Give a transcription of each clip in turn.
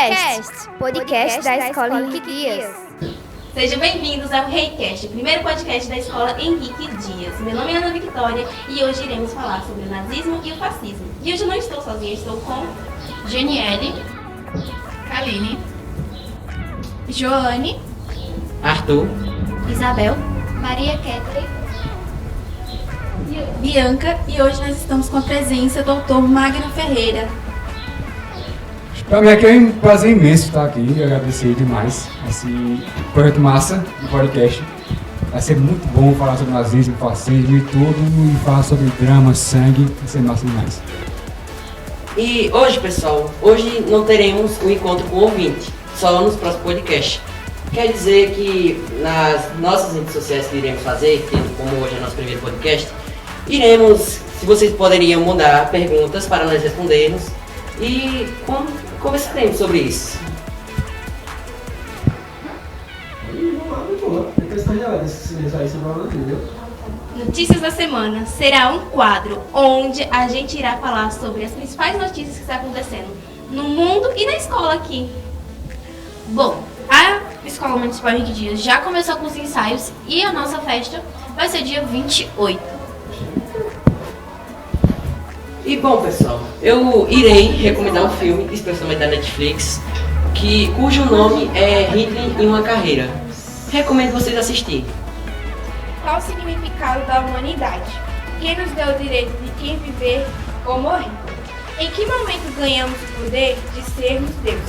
Reicast, podcast da Escola Henrique Dias. Sejam bem-vindos ao Reicast, o primeiro podcast da Escola Henrique Dias. Meu nome é Ana Victoria e hoje iremos falar sobre o nazismo e o fascismo. E hoje não estou sozinha, estou com Geniele, Kaline, Joane, Arthur, Isabel, Maria Ketley, Bianca, e hoje nós estamos com a presença do Dr. Magno Ferreira. Para mim aqui é um prazer imenso estar aqui, eu agradecer demais esse projeto massa do podcast. Vai ser muito bom falar sobre nazismo, fascismo e tudo, e falar sobre drama, sangue, vai ser massa demais. e hoje, pessoal, hoje não teremos um encontro com o ouvinte, só nos próximos podcasts. Quer dizer que nas nossas redes sociais que iremos fazer, como hoje é nosso primeiro podcast, se vocês poderiam mandar perguntas para nós respondermos e conversaremos sobre isso. Notícias da Semana. Será um quadro onde a gente irá falar sobre as principais notícias que estão acontecendo no mundo e na escola aqui. Bom, a Escola Municipal Henrique Dias já começou com os ensaios e a nossa festa vai ser dia 28. E bom, pessoal, eu irei recomendar um filme, especialmente da Netflix, cujo nome é Hitler em uma Carreira. Recomendo vocês assistirem. Qual o significado da humanidade? Quem nos deu o direito de quem viver ou morrer? Em que momento ganhamos o poder de sermos Deus?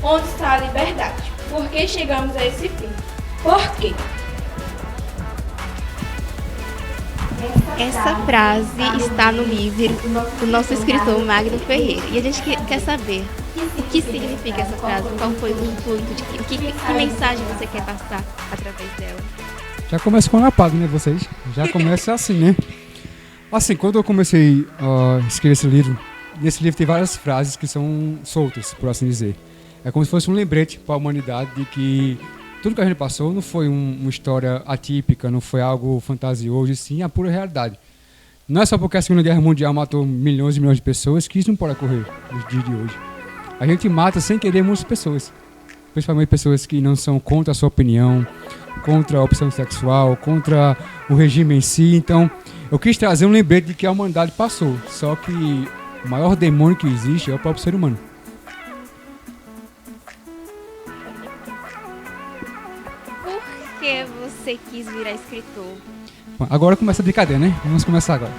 Onde está a liberdade? Por que chegamos a esse fim? Por quê? Essa frase está no livro do nosso escritor Magno Ferreira. E a gente quer saber o que significa essa frase, qual foi o intuito, que mensagem você quer passar através dela. Já começa com a apago, né, vocês? Já começa assim, né? Assim, quando eu comecei a escrever esse livro, nesse livro tem várias frases que são soltas, por assim dizer. É como se fosse um lembrete para a humanidade de que tudo que a gente passou não foi uma história atípica, não foi algo fantasioso, e sim a pura realidade. Não é só porque a Segunda Guerra Mundial matou milhões e milhões de pessoas que isso não pode ocorrer nos dias de hoje. A gente mata sem querer muitas pessoas, principalmente pessoas que não são contra a sua opinião, contra a opção sexual, contra o regime em si. Então, eu quis trazer um lembrete de que a humanidade passou, só que o maior demônio que existe é o próprio ser humano. Por que você quis virar escritor? Bom, agora começa a brincadeira, né? Vamos começar agora.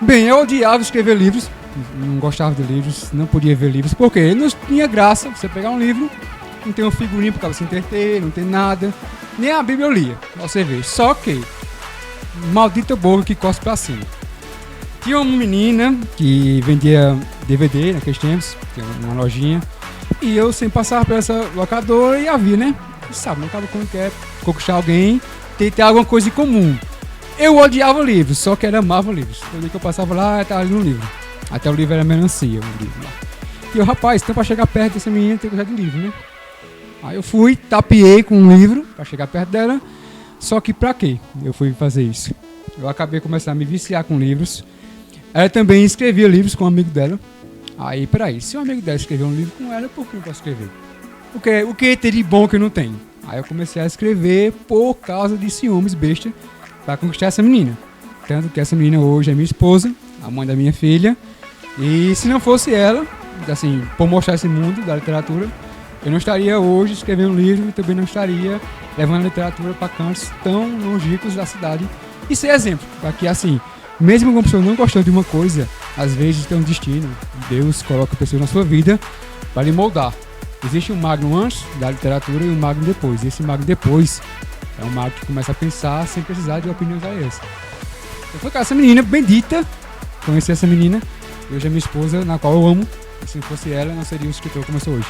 Bem, eu odiava escrever livros, não gostava de livros, não podia ver livros, porque não tinha graça você pegar um livro, não tem um figurinho para você entreter, não tem nada, nem a Bíblia eu lia, pra você ver. Só que, maldita boca que cospe pra cima. Tinha uma menina que vendia DVD naqueles tempos, tinha uma lojinha, e eu sempre passava por essa locadora e havia, né? Você sabe, não acaba quando quer conquistar alguém, tem que ter alguma coisa em comum. Eu odiava livros, só que era amava livros. Todo dia que eu passava lá, eu tava lendo um livro. Até o livro era melancia, um livro lá. E eu, rapaz, então pra chegar perto dessa menina tem que gostar de livro, né? Aí eu fui, tapeei com um livro pra chegar perto dela. Só que pra quê eu fui fazer isso? Eu acabei começando a me viciar com livros. Ela também escrevia livros com um amigo dela. Aí, peraí, se um amigo dela escreveu um livro com ela, por que eu não posso escrever? O que tem de bom que eu não tenho? Aí eu comecei a escrever por causa de ciúmes besta para conquistar essa menina. Tanto que essa menina hoje é minha esposa, a mãe da minha filha. E se não fosse ela, assim, por mostrar esse mundo da literatura, eu não estaria hoje escrevendo um livro e também não estaria levando a literatura para cantos tão longínquos da cidade. E ser exemplo, para que assim, mesmo uma pessoa não gostando de uma coisa, às vezes tem um destino. Deus coloca a pessoa na sua vida para lhe moldar. Existe um magno antes da literatura e um magno depois. E esse magno depois é um magno que começa a pensar sem precisar de opiniões alheias. Eu fui com essa menina bendita, conheci essa menina, e hoje é minha esposa, na qual eu amo. E se não fosse ela, não seria o escritor como eu sou hoje.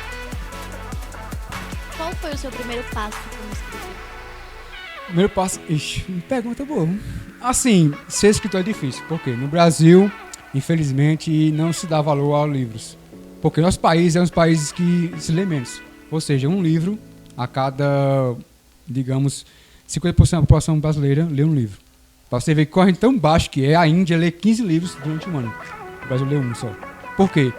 Qual foi o seu primeiro passo como escritor? Primeiro passo... Ixi, pergunta boa. Assim, ser escritor é difícil. Por quê? No Brasil, infelizmente, não se dá valor aos livros. Porque nosso país é um dos países que se lê menos. Ou seja, um livro a cada, digamos, 50% da população brasileira lê um livro. Para você ver que corre tão baixo que é, a Índia lê 15 livros durante um ano. O Brasil lê um só. Por quê?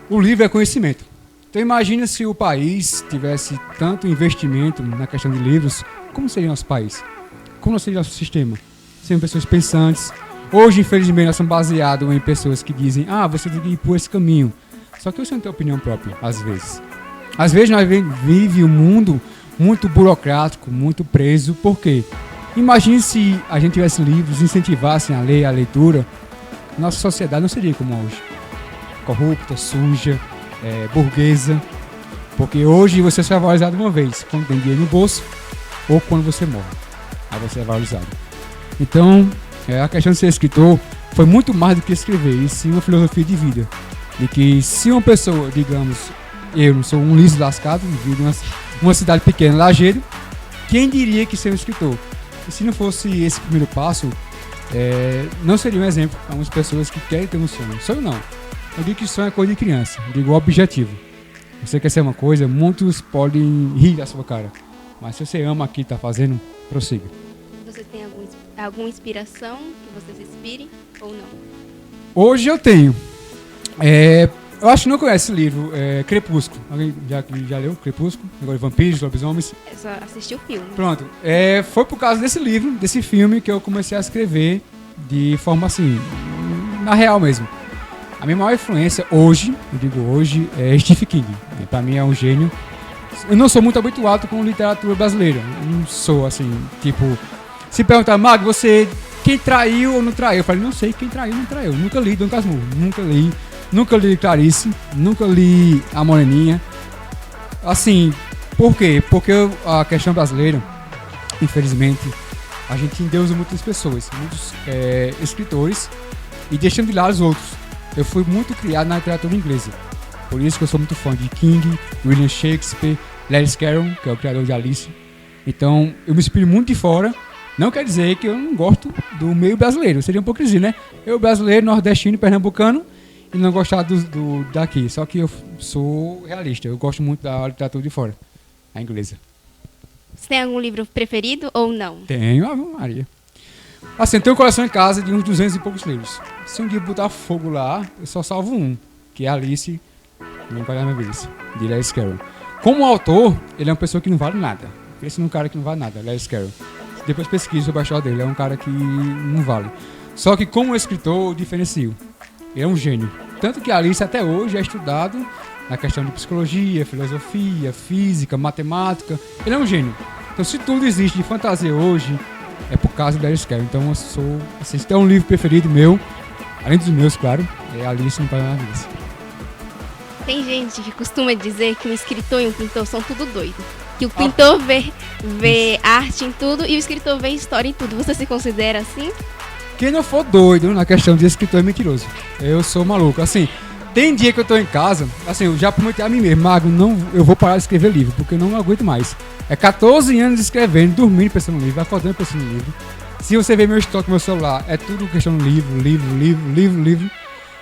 O livro é conhecimento. Então imagina se o país tivesse tanto investimento na questão de livros, como seria nosso país? Como seria nosso sistema? Seriam pessoas pensantes. Hoje, infelizmente, nós somos baseados em pessoas que dizem você tem que ir por esse caminho. Só que você não tem opinião própria, às vezes. Às vezes nós vivemos um mundo muito burocrático, muito preso. Por quê? Imagine se a gente tivesse livros, incentivassem a ler, a leitura, nossa sociedade não seria como hoje. Corrupta, suja, burguesa. Porque hoje você só é valorizado uma vez, quando tem dinheiro no bolso ou quando você morre. Aí você é valorizado. Então, a questão de ser escritor foi muito mais do que escrever, e sim uma filosofia de vida. De que se uma pessoa, digamos, eu não sou um liso lascado, vivo em uma cidade pequena, Lajeado, quem diria que ser um escritor? E se não fosse esse primeiro passo, não seria um exemplo para umas pessoas que querem ter um sonho. Sonho não. Eu digo que sonho é coisa de criança. Eu digo objetivo. Você quer ser uma coisa, muitos podem rir da sua cara. Mas se você ama aquilo que está fazendo, prossiga. Você tem alguma inspiração que você se inspire ou não? Hoje eu tenho. Eu acho que não conhece esse livro, Crepúsculo. Alguém já leu Crepúsculo? Agora vampiros, lobisomens. Eu só assisti o filme. Pronto. Foi por causa desse livro, desse filme, que eu comecei a escrever de forma assim, na real mesmo. A minha maior influência hoje, eu digo hoje, é Stephen King. Pra mim é um gênio. Eu não sou muito habituado com literatura brasileira. Eu não sou assim, tipo... Se perguntar, Mago, você... Quem traiu ou não traiu? Eu falei, não sei quem traiu ou não traiu. Nunca li Dom Casmurro. Nunca li Clarice. Nunca li A Moreninha. Assim, por quê? Porque a questão brasileira, infelizmente, a gente endeusa muitas pessoas. Muitos escritores. E deixando de lado os outros. Eu fui muito criado na literatura inglesa. Por isso que eu sou muito fã de King, William Shakespeare, Lewis Carroll, que é o criador de Alice. Então, eu me inspiro muito de fora. Não quer dizer que eu não gosto do meio brasileiro. Seria um hipocrisia, né? Eu, brasileiro, nordestino, pernambucano, e não gostar daqui. Só que eu sou realista. Eu gosto muito da literatura de fora, a inglesa. Você tem algum livro preferido ou não? Tenho, Ave Maria. Assim, eu tenho um coleção em casa de uns 200 e poucos livros. Se um dia botar fogo lá, eu só salvo um, que é Alice, não vai dar minha velhice, de Lewis Carroll. Como autor, ele é uma pessoa que não vale nada. Esse é um cara que não vale nada, Lewis Carroll. Depois pesquisa sobre a história dele, é um cara que não vale. Só que como escritor, eu diferencio. Ele é um gênio. Tanto que Alice até hoje é estudado na questão de psicologia, filosofia, física, matemática. Ele é um gênio. Então se tudo existe de fantasia hoje, é por causa do Lewis Carroll. Então eu sou... Assim, se tem um livro preferido meu, além dos meus, claro, é Alice no País das Maravilhas. Tem gente que costuma dizer que um escritor e um pintor são tudo doido. Que o pintor vê arte em tudo e o escritor vê história em tudo. Você se considera assim? Quem não for doido na questão de escritor é mentiroso. Eu sou maluco. Assim, tem dia que eu tô em casa, assim, eu já prometi a mim mesmo, Mago, eu vou parar de escrever livro, porque eu não aguento mais. É 14 anos escrevendo, dormindo pensando no livro, acordando pensando no livro. Se você ver meu estoque no meu celular, é tudo questão de livro.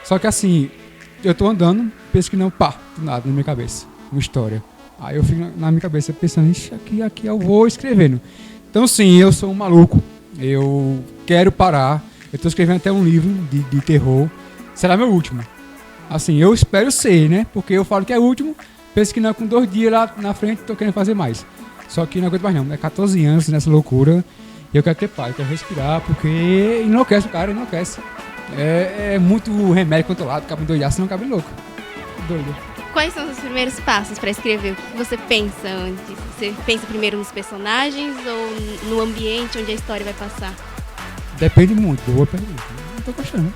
Só que assim, eu tô andando, penso que não, do nada na minha cabeça, uma história. Aí eu fico na minha cabeça pensando, ixi, aqui eu vou escrevendo. Então sim, eu sou um maluco, eu quero parar, eu tô escrevendo até um livro de terror, será meu último. Assim, eu espero ser, né, porque eu falo que é o último, penso que não, com 2 dias lá na frente tô querendo fazer mais. Só que não aguento mais não, é 14 anos nessa loucura, e eu quero ter paz, eu quero respirar, porque enlouquece o cara, enlouquece. É muito remédio controlado, acaba endoidado, senão acaba louco. Doido. Quais são os primeiros passos para escrever? O que você pensa antes? Você pensa primeiro nos personagens ou no ambiente onde a história vai passar? Depende muito, boa pergunta. Não tô gostando, né?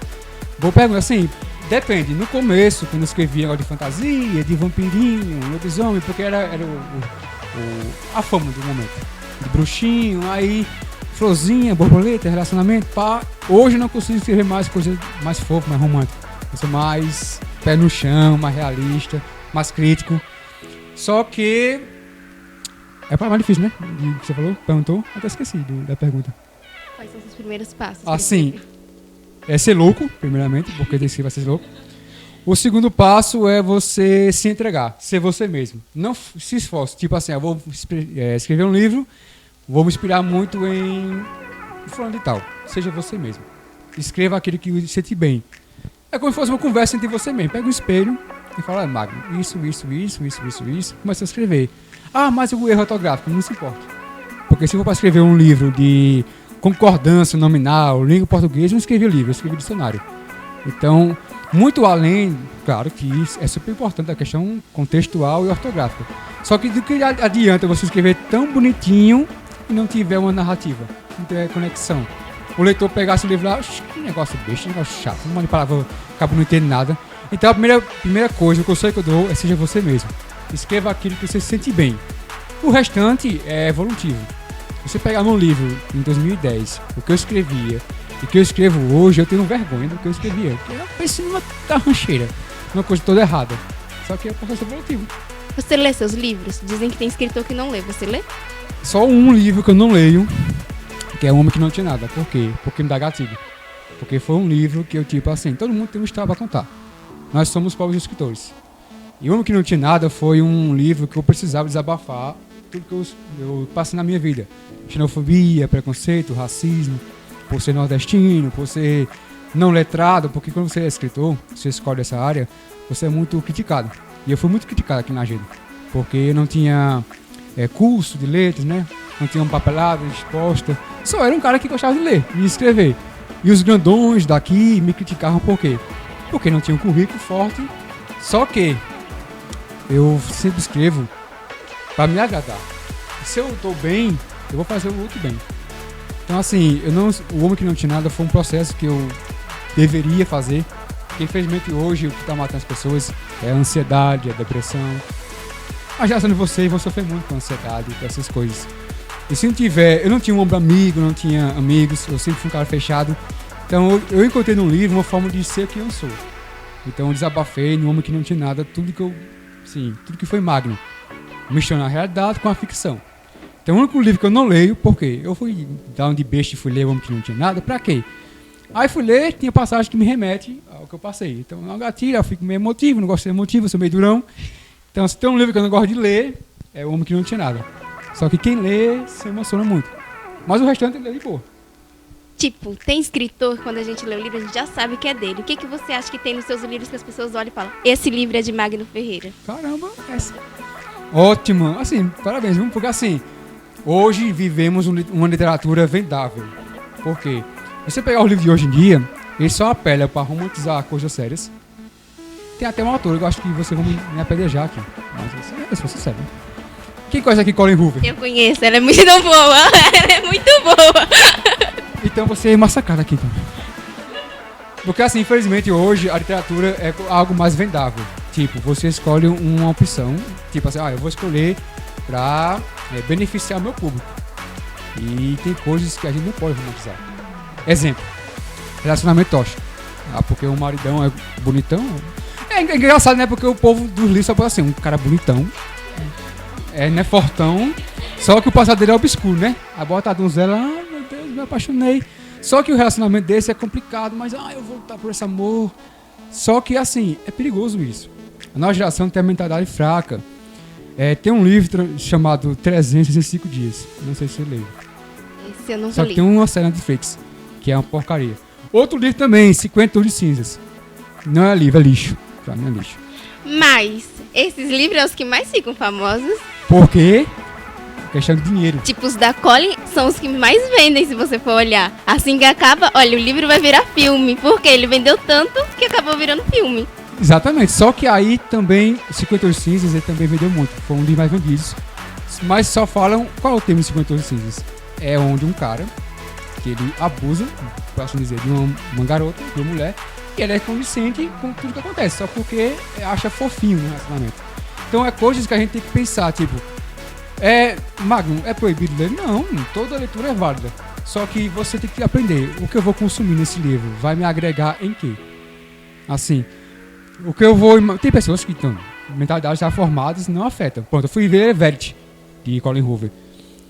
Boa pergunta, assim, depende. No começo, quando eu escrevia negócio de fantasia, de vampirinho, lobisomem, porque era a fama do momento. De bruxinho, aí florzinha, borboleta, relacionamento, pá. Hoje eu não consigo escrever mais coisas mais fofas, mais românticas. Eu sou mais pé no chão, mais realista, mais crítico. Só que é para mais difícil, né? O que você falou, perguntou, até esqueci da pergunta. Quais são os seus primeiros passos? Assim, é ser louco, primeiramente, porque tem que vai ser louco. O segundo passo é você se entregar, ser você mesmo. Não se esforce, tipo assim, eu vou escrever um livro, vou me inspirar muito em fulano de tal. Seja você mesmo. Escreva aquilo que você sente bem. É como se fosse uma conversa entre você mesmo. Pega um espelho e fala, Magno, isso. Começa a escrever. Ah, mas o erro ortográfico, não se importa. Porque se eu for para escrever um livro de concordância nominal, língua portuguesa, eu não escrevi livro, eu escrevi dicionário. Então, muito além, claro que isso é super importante a questão contextual e ortográfica. Só que do que adianta você escrever tão bonitinho e não tiver uma narrativa, não tiver conexão. O leitor pegasse o livro lá, que negócio besta, que negócio chato, um monte de palavra, acaba não entendendo nada. Então a primeira coisa, o conselho que eu dou é seja você mesmo. Escreva aquilo que você se sente bem. O restante é evolutivo. Você pegar num livro em 2010, o que eu escrevia e o que eu escrevo hoje, eu tenho vergonha do que eu escrevia. Porque eu pensei numa rancheira, uma coisa toda errada. Só que é um processo evolutivo. Você lê seus livros? Dizem que tem escritor que não lê. Você lê? Só um livro que eu não leio, que é O Homem que Não Tinha Nada. Por quê? Porque me dá gatilho. Porque foi um livro que eu, tipo assim, todo mundo tem uma história pra contar. Nós somos povos escritores. E O Homem que Não Tinha Nada foi um livro que eu precisava desabafar tudo que eu passei na minha vida. Xenofobia, preconceito, racismo, por ser nordestino, por ser não letrado, porque quando você é escritor, você escolhe essa área, você é muito criticado. E eu fui muito criticado aqui na agenda, porque eu não tinha curso de letras, né? Não tinha uma papelada exposta. Só era um cara que gostava de ler e escrever. E os grandões daqui me criticavam por quê? Porque não tinha um currículo forte. Só que eu sempre escrevo para me agradar. Se eu estou bem, eu vou fazer o outro bem. Então assim, o Homem que Não Tinha Nada foi um processo que eu deveria fazer. Porque infelizmente hoje o que está matando as pessoas é a ansiedade, a depressão. A geração de vocês vão sofrer muito com a ansiedade, com essas coisas. E se não tiver, eu não tinha um ombro amigo, não tinha amigos, eu sempre fui um cara fechado. Então eu encontrei no livro uma forma de ser quem eu sou. Então eu desabafei no Homem que Não Tinha Nada, tudo que foi Magno. Misturar a realidade com a ficção. Então o único livro que eu não leio, por quê? Eu fui dar um de besta e fui ler O Homem que Não Tinha Nada, pra quê? Aí fui ler, tinha passagem que me remete ao que eu passei. Então não gatilho, eu fico meio emotivo, não gosto de ser emotivo, eu sou meio durão. Então se tem um livro que eu não gosto de ler, é O Homem que Não Tinha Nada. Só que quem lê se emociona muito. Mas o restante ele lê de boa. Tipo, tem escritor, quando a gente lê o livro, a gente já sabe que é dele. O que você acha que tem nos seus livros que as pessoas olham e falam, esse livro é de Magno Ferreira? Caramba, ótimo. Assim, parabéns, viu? Porque assim, hoje vivemos uma literatura vendável. Por quê? Você pegar o livro de hoje em dia, ele só apela para romantizar coisas sérias. Tem até um autor, eu acho que vocês vão me apedrejar aqui. Mas eu sou sincero. Quem conhece aqui Colin Hoover? Eu conheço, ela é muito boa. Ela é muito boa. Então você é massacrado aqui, então. Porque assim, infelizmente hoje a literatura é algo mais vendável. Tipo, você escolhe uma opção, tipo assim, eu vou escolher pra beneficiar o meu público. E tem coisas que a gente não pode romantizar. Exemplo, relacionamento tóxico. Porque o maridão é bonitão. É engraçado, né? Porque o povo dos livros só pode assim, um cara bonitão, né, fortão, só que o passado dele é obscuro, né? A bota a donzela, meu Deus, me apaixonei. Só que o relacionamento desse é complicado, mas eu vou lutar por esse amor. Só que assim, é perigoso isso. A nossa geração tem a mentalidade fraca. Tem um livro chamado 365 Dias. Não sei se você leu. Esse eu nunca Só li. que tem uma série na Netflix, que é uma porcaria. Outro livro também, 50 Tons de Cinzas. Não é livro, é lixo. Pra mim é lixo. Mas esses livros são os que mais ficam famosos. Por quê? Questão de dinheiro. Tipo, os da Colin são os que mais vendem, se você for olhar. Assim que acaba, olha, o livro vai virar filme. Porque ele vendeu tanto que acabou virando filme. Exatamente. Só que aí também, 50 Tons de Cinzas, ele também vendeu muito. Foi um dos mais vendidos. Mas só falam, qual é o tema de 50 Tons de Cinzas? É onde um cara, que ele abusa, por assim dizer, de uma garota, de uma mulher, e ela é condescendente com tudo que acontece, só porque acha fofinho no relacionamento. Então é coisas que a gente tem que pensar, tipo, Magno, é proibido ler? Não, toda leitura é válida. Só que você tem que aprender, o que eu vou consumir nesse livro vai me agregar em quê? Assim, o que eu vou... Tem pessoas que estão, mentalidades já formadas, não afetam. Pronto, eu fui ver Verity, de Colin Hoover.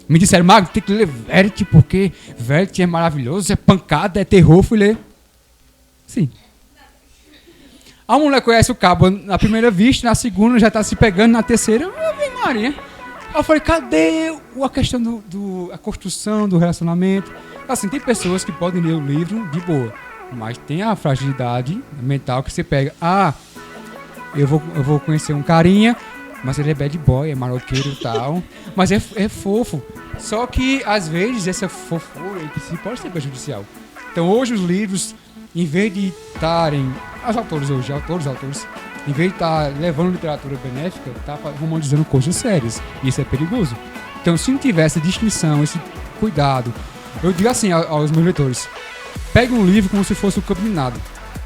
Me disseram, Magno, tem que ler Verity, porque Verity é maravilhoso, é pancada, é terror. Fui ler. Sim. A mulher conhece o cabo na primeira vista, na segunda já tá se pegando, na terceira, Ave Maria. Eu falei, cadê a questão a construção do relacionamento? Assim, tem pessoas que podem ler o livro de boa, mas tem a fragilidade mental que você pega. eu vou conhecer um carinha, mas ele é bad boy, é maloqueiro e tal, mas é fofo. Só que, às vezes, essa fofura pode ser prejudicial. Então, hoje os livros, em vez de estarem... autores, em vez de estar levando literatura benéfica, tá romantizando coisas sérias. E isso é perigoso. Então, se não tivesse distinção, esse cuidado... Eu digo assim aos meus leitores: pegue um livro como se fosse o campo minado.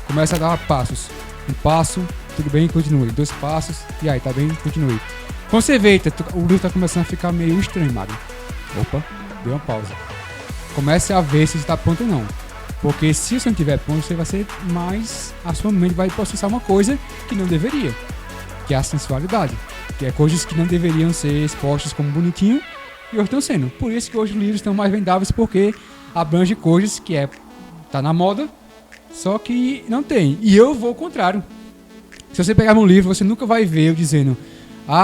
Começa a dar passos. Um passo, tudo bem, continue. 2 passos, e aí, tá bem, continue. Quando você vê, o livro tá começando a ficar meio estranho, Mário. Opa, deu uma pausa. Comece a ver se está pronto ou não. Porque se você não tiver pronto, você vai ser mais... A sua mente vai processar uma coisa que não deveria. Que é a sensualidade. Que é coisas que não deveriam ser expostas como bonitinho e hoje estão sendo. Por isso que hoje os livros estão mais vendáveis, porque abrange coisas que tá na moda, só que não tem. E eu vou ao contrário. Se você pegar um livro, você nunca vai ver eu dizendo: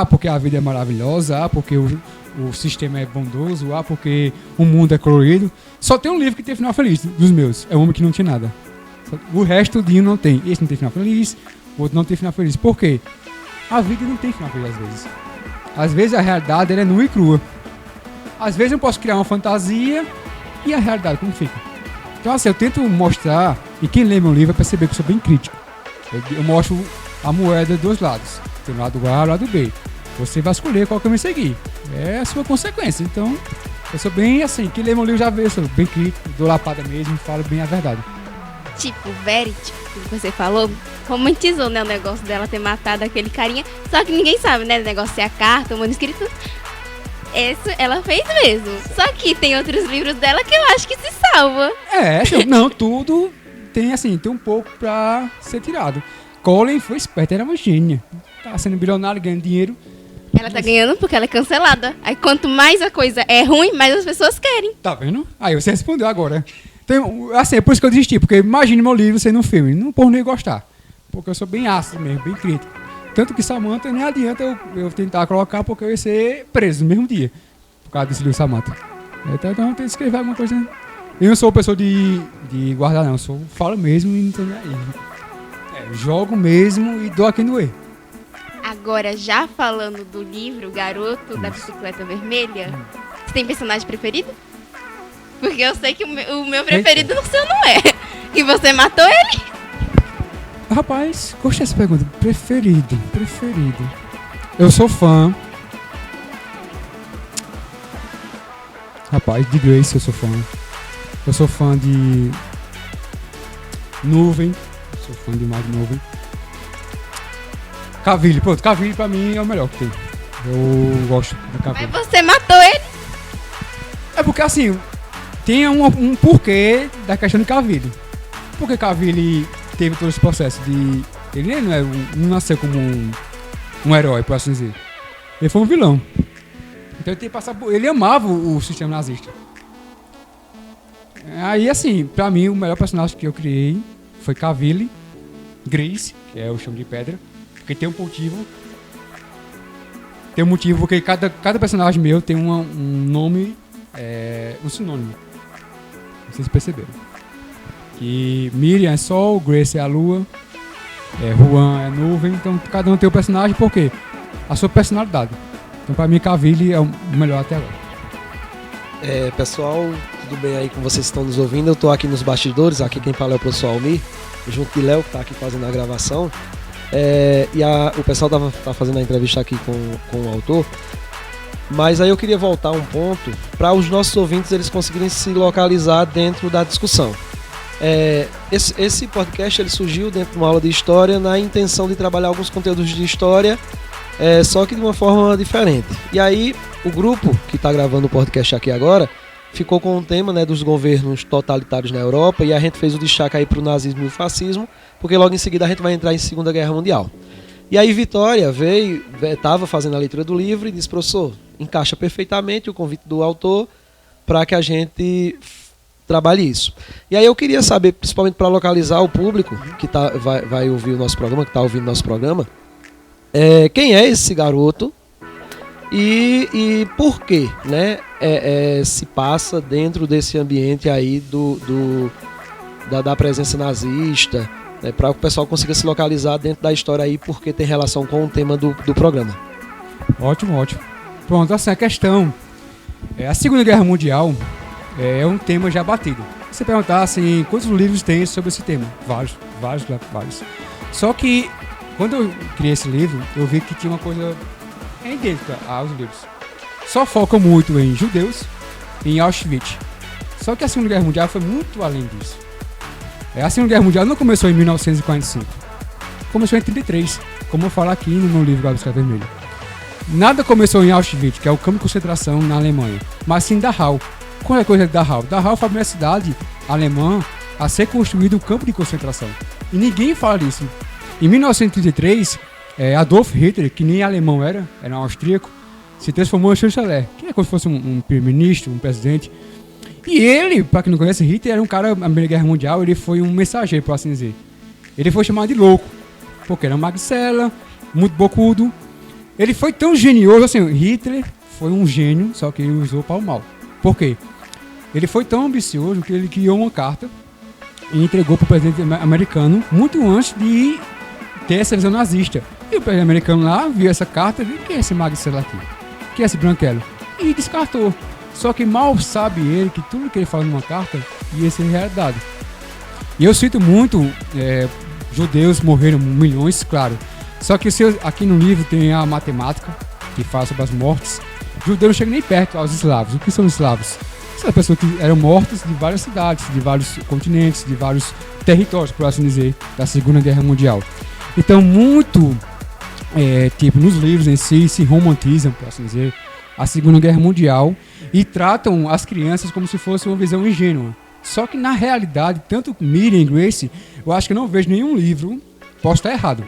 porque a vida é maravilhosa, porque o sistema é bondoso, porque o mundo é colorido. Só tem um livro que tem final feliz, dos meus. É o Homem que Não Tinha Nada. O resto do não tem. Esse não tem final feliz, o outro não tem final feliz. Por quê? A vida não tem final feliz às vezes. Às vezes a realidade ela é nua e crua. Às vezes eu posso criar uma fantasia e a realidade como fica. Então assim, eu tento mostrar, e quem lê meu livro vai perceber que eu sou bem crítico. Eu mostro a moeda dos lados. Tem o lado A e o lado B. Você vai escolher qual caminho seguir. É a sua consequência. Então, eu sou bem assim, quem lê meu livro já vê, eu sou bem crítico, dou lapada mesmo, falo bem a verdade. Tipo, Verity, que você falou, romantizou, né, o negócio dela ter matado aquele carinha. Só que ninguém sabe, né, o negócio é a carta, o manuscrito. Isso ela fez mesmo. Só que tem outros livros dela que eu acho que se salva. Não, tudo tem um pouco pra ser tirado. Colin foi esperta, era uma gênia. Tá sendo bilionário, ganhando dinheiro. Ela tá ganhando porque ela é cancelada. Aí quanto mais a coisa é ruim, mais as pessoas querem. Tá vendo? Aí você respondeu agora. Então, assim, é por isso que eu desisti. Porque imagine meu livro sendo um filme. Não por nem gostar. Porque eu sou bem ácido mesmo, bem crítico. Tanto que Samantha nem adianta eu tentar colocar, porque eu ia ser preso no mesmo dia. Por causa desse livro Samantha. Então eu tenho que escrever alguma coisa. Né? Eu não sou pessoa de guardar, não. Eu falo mesmo e não tô nem aí. Jogo mesmo e dou aqui no erro. Agora, já falando do livro Garoto da Bicicleta Vermelha, você tem personagem preferido? Porque eu sei que o meu preferido no seu não é. E você matou ele? Rapaz, gostei dessa pergunta. Preferido. Eu sou fã. Rapaz, de Grace eu sou fã. Eu sou fã de Nuvem. Sou fã demais de Nuvem. Cavilli, pronto, Cavilli pra mim é o melhor que tem. Eu gosto de Cavilli. Mas você matou ele? É porque assim, tem um porquê da questão de Cavilli. Porque Cavilli teve todo esse processo de... Ele não nasceu como um herói, por assim dizer. Ele foi um vilão. Então ele tem que passar por... Ele amava o sistema nazista. Aí assim, pra mim o melhor personagem que eu criei foi Cavilli, Grace, que é o Chão de Pedra. Porque tem um motivo. Tem um motivo porque cada personagem meu tem um nome, um sinônimo. Não sei se perceberam. Que Miriam é sol, Grace é a lua, Juan é nuvem. Então cada um tem um personagem porque a sua personalidade. Então pra mim Cavilli é o melhor até agora. Pessoal, tudo bem aí com vocês que estão nos ouvindo? Eu tô aqui nos bastidores, aqui quem fala é o professor Almir, junto de Léo, que tá aqui fazendo a gravação. O pessoal tá fazendo a entrevista aqui com o autor, mas aí eu queria voltar um ponto para os nossos ouvintes eles conseguirem se localizar dentro da discussão. Esse podcast ele surgiu dentro de uma aula de história na intenção de trabalhar alguns conteúdos de história, só que de uma forma diferente. E aí o grupo que está gravando o podcast aqui agora ficou com o tema, né, dos governos totalitários na Europa, e a gente fez o destaque aí para o nazismo e o fascismo, porque logo em seguida a gente vai entrar em Segunda Guerra Mundial. E aí Vitória estava fazendo a leitura do livro e disse: professor, encaixa perfeitamente o convite do autor para que a gente trabalhe isso. E aí eu queria saber, principalmente para localizar o público que vai ouvir o nosso programa, que está ouvindo o nosso programa, quem é esse garoto e por que, né, se passa dentro desse ambiente aí da presença nazista, né, para que o pessoal consiga se localizar dentro da história aí, porque tem relação com o tema do programa. Ótimo, ótimo. Pronto, assim, a questão. A Segunda Guerra Mundial é um tema já batido. Se você perguntar assim, quantos livros tem sobre esse tema? Vários. Só que, quando eu criei esse livro, eu vi que tinha uma coisa idêntica aos livros. Só foca muito em judeus e em Auschwitz. Só que a Segunda Guerra Mundial foi muito além disso. A Segunda Guerra Mundial não começou em 1945. Começou em 1933, como eu falo aqui no meu livro Guarda Vermelho. Nada começou em Auschwitz, que é o campo de concentração na Alemanha, mas sim Dachau. Qual é a coisa de Dachau? Dachau foi a primeira cidade alemã a ser construído um campo de concentração. E ninguém fala disso. Em 1933, Adolf Hitler, que nem alemão era um austríaco, se transformou em chanceler, que é como se fosse um primeiro-ministro, um presidente. E ele, para quem não conhece, Hitler era um cara, na Primeira Guerra Mundial, ele foi um mensageiro, por assim dizer. Ele foi chamado de louco, porque era magricela, muito bocudo. Ele foi tão genioso, assim, Hitler foi um gênio, só que ele usou para o mal. Por quê? Ele foi tão ambicioso que ele criou uma carta e entregou para o presidente americano muito antes de ter essa visão nazista. E o presidente americano lá viu essa carta e disse, quem é esse magricela aqui? Quem é esse branquelo? E descartou. Só que mal sabe ele que tudo que ele fala numa carta ia ser realidade. E eu cito muito, judeus morreram milhões, claro. Só que aqui no livro tem a matemática, que fala sobre as mortes. Judeus não chegam nem perto aos eslavos. O que são os eslavos? São as pessoas que eram mortas de várias cidades, de vários continentes, de vários territórios, por assim dizer, da Segunda Guerra Mundial. Então, muito, nos livros em si, se romantizam, por assim dizer, a Segunda Guerra Mundial e tratam as crianças como se fosse uma visão ingênua. Só que, na realidade, tanto Miriam e Grace, eu acho que não vejo nenhum livro, posso estar errado,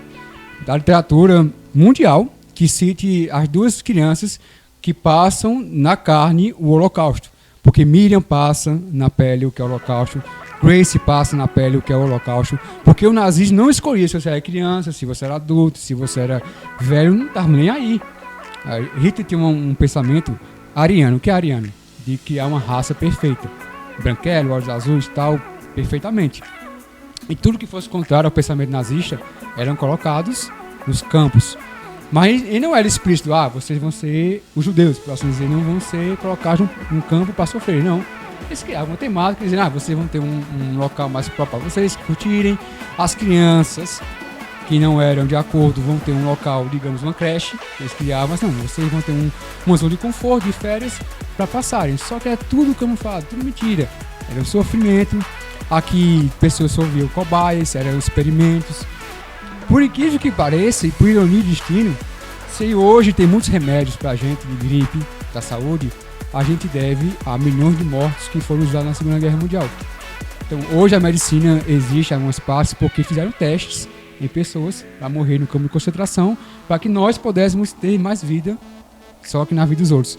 da literatura mundial que cite as duas crianças que passam na carne o Holocausto. Porque Miriam passa na pele o que é o Holocausto, Grace passa na pele o que é o Holocausto, porque o nazismo não escolhia se você era criança, se você era adulto, se você era velho, não estava nem aí. Hitler tinha um pensamento ariano. O que é ariano? De criar uma raça perfeita. Branquelo, olhos azuis e tal, perfeitamente. E tudo que fosse contrário ao pensamento nazista eram colocados nos campos. Mas ele não era explícito, vocês vão ser os judeus, por assim dizer, não vão ser colocados num campo para sofrer, não. Eles criavam uma temática, dizendo, vocês vão ter um local mais próprio para vocês curtirem. As crianças que não eram de acordo vão ter um local, digamos, uma creche, eles criavam, mas não, vocês vão ter uma zona de conforto, de férias, para passarem. Só que é tudo camuflado, tudo mentira. Era um sofrimento, aqui pessoas sofriam cobaias, eram experimentos. Por incrível que pareça, e por ironia de destino, se hoje tem muitos remédios pra gente de gripe, da saúde, a gente deve a milhões de mortos que foram usados na Segunda Guerra Mundial. Então, hoje a medicina existe em algumas partes porque fizeram testes em pessoas para morrer no campo de concentração, para que nós pudéssemos ter mais vida, só que na vida dos outros.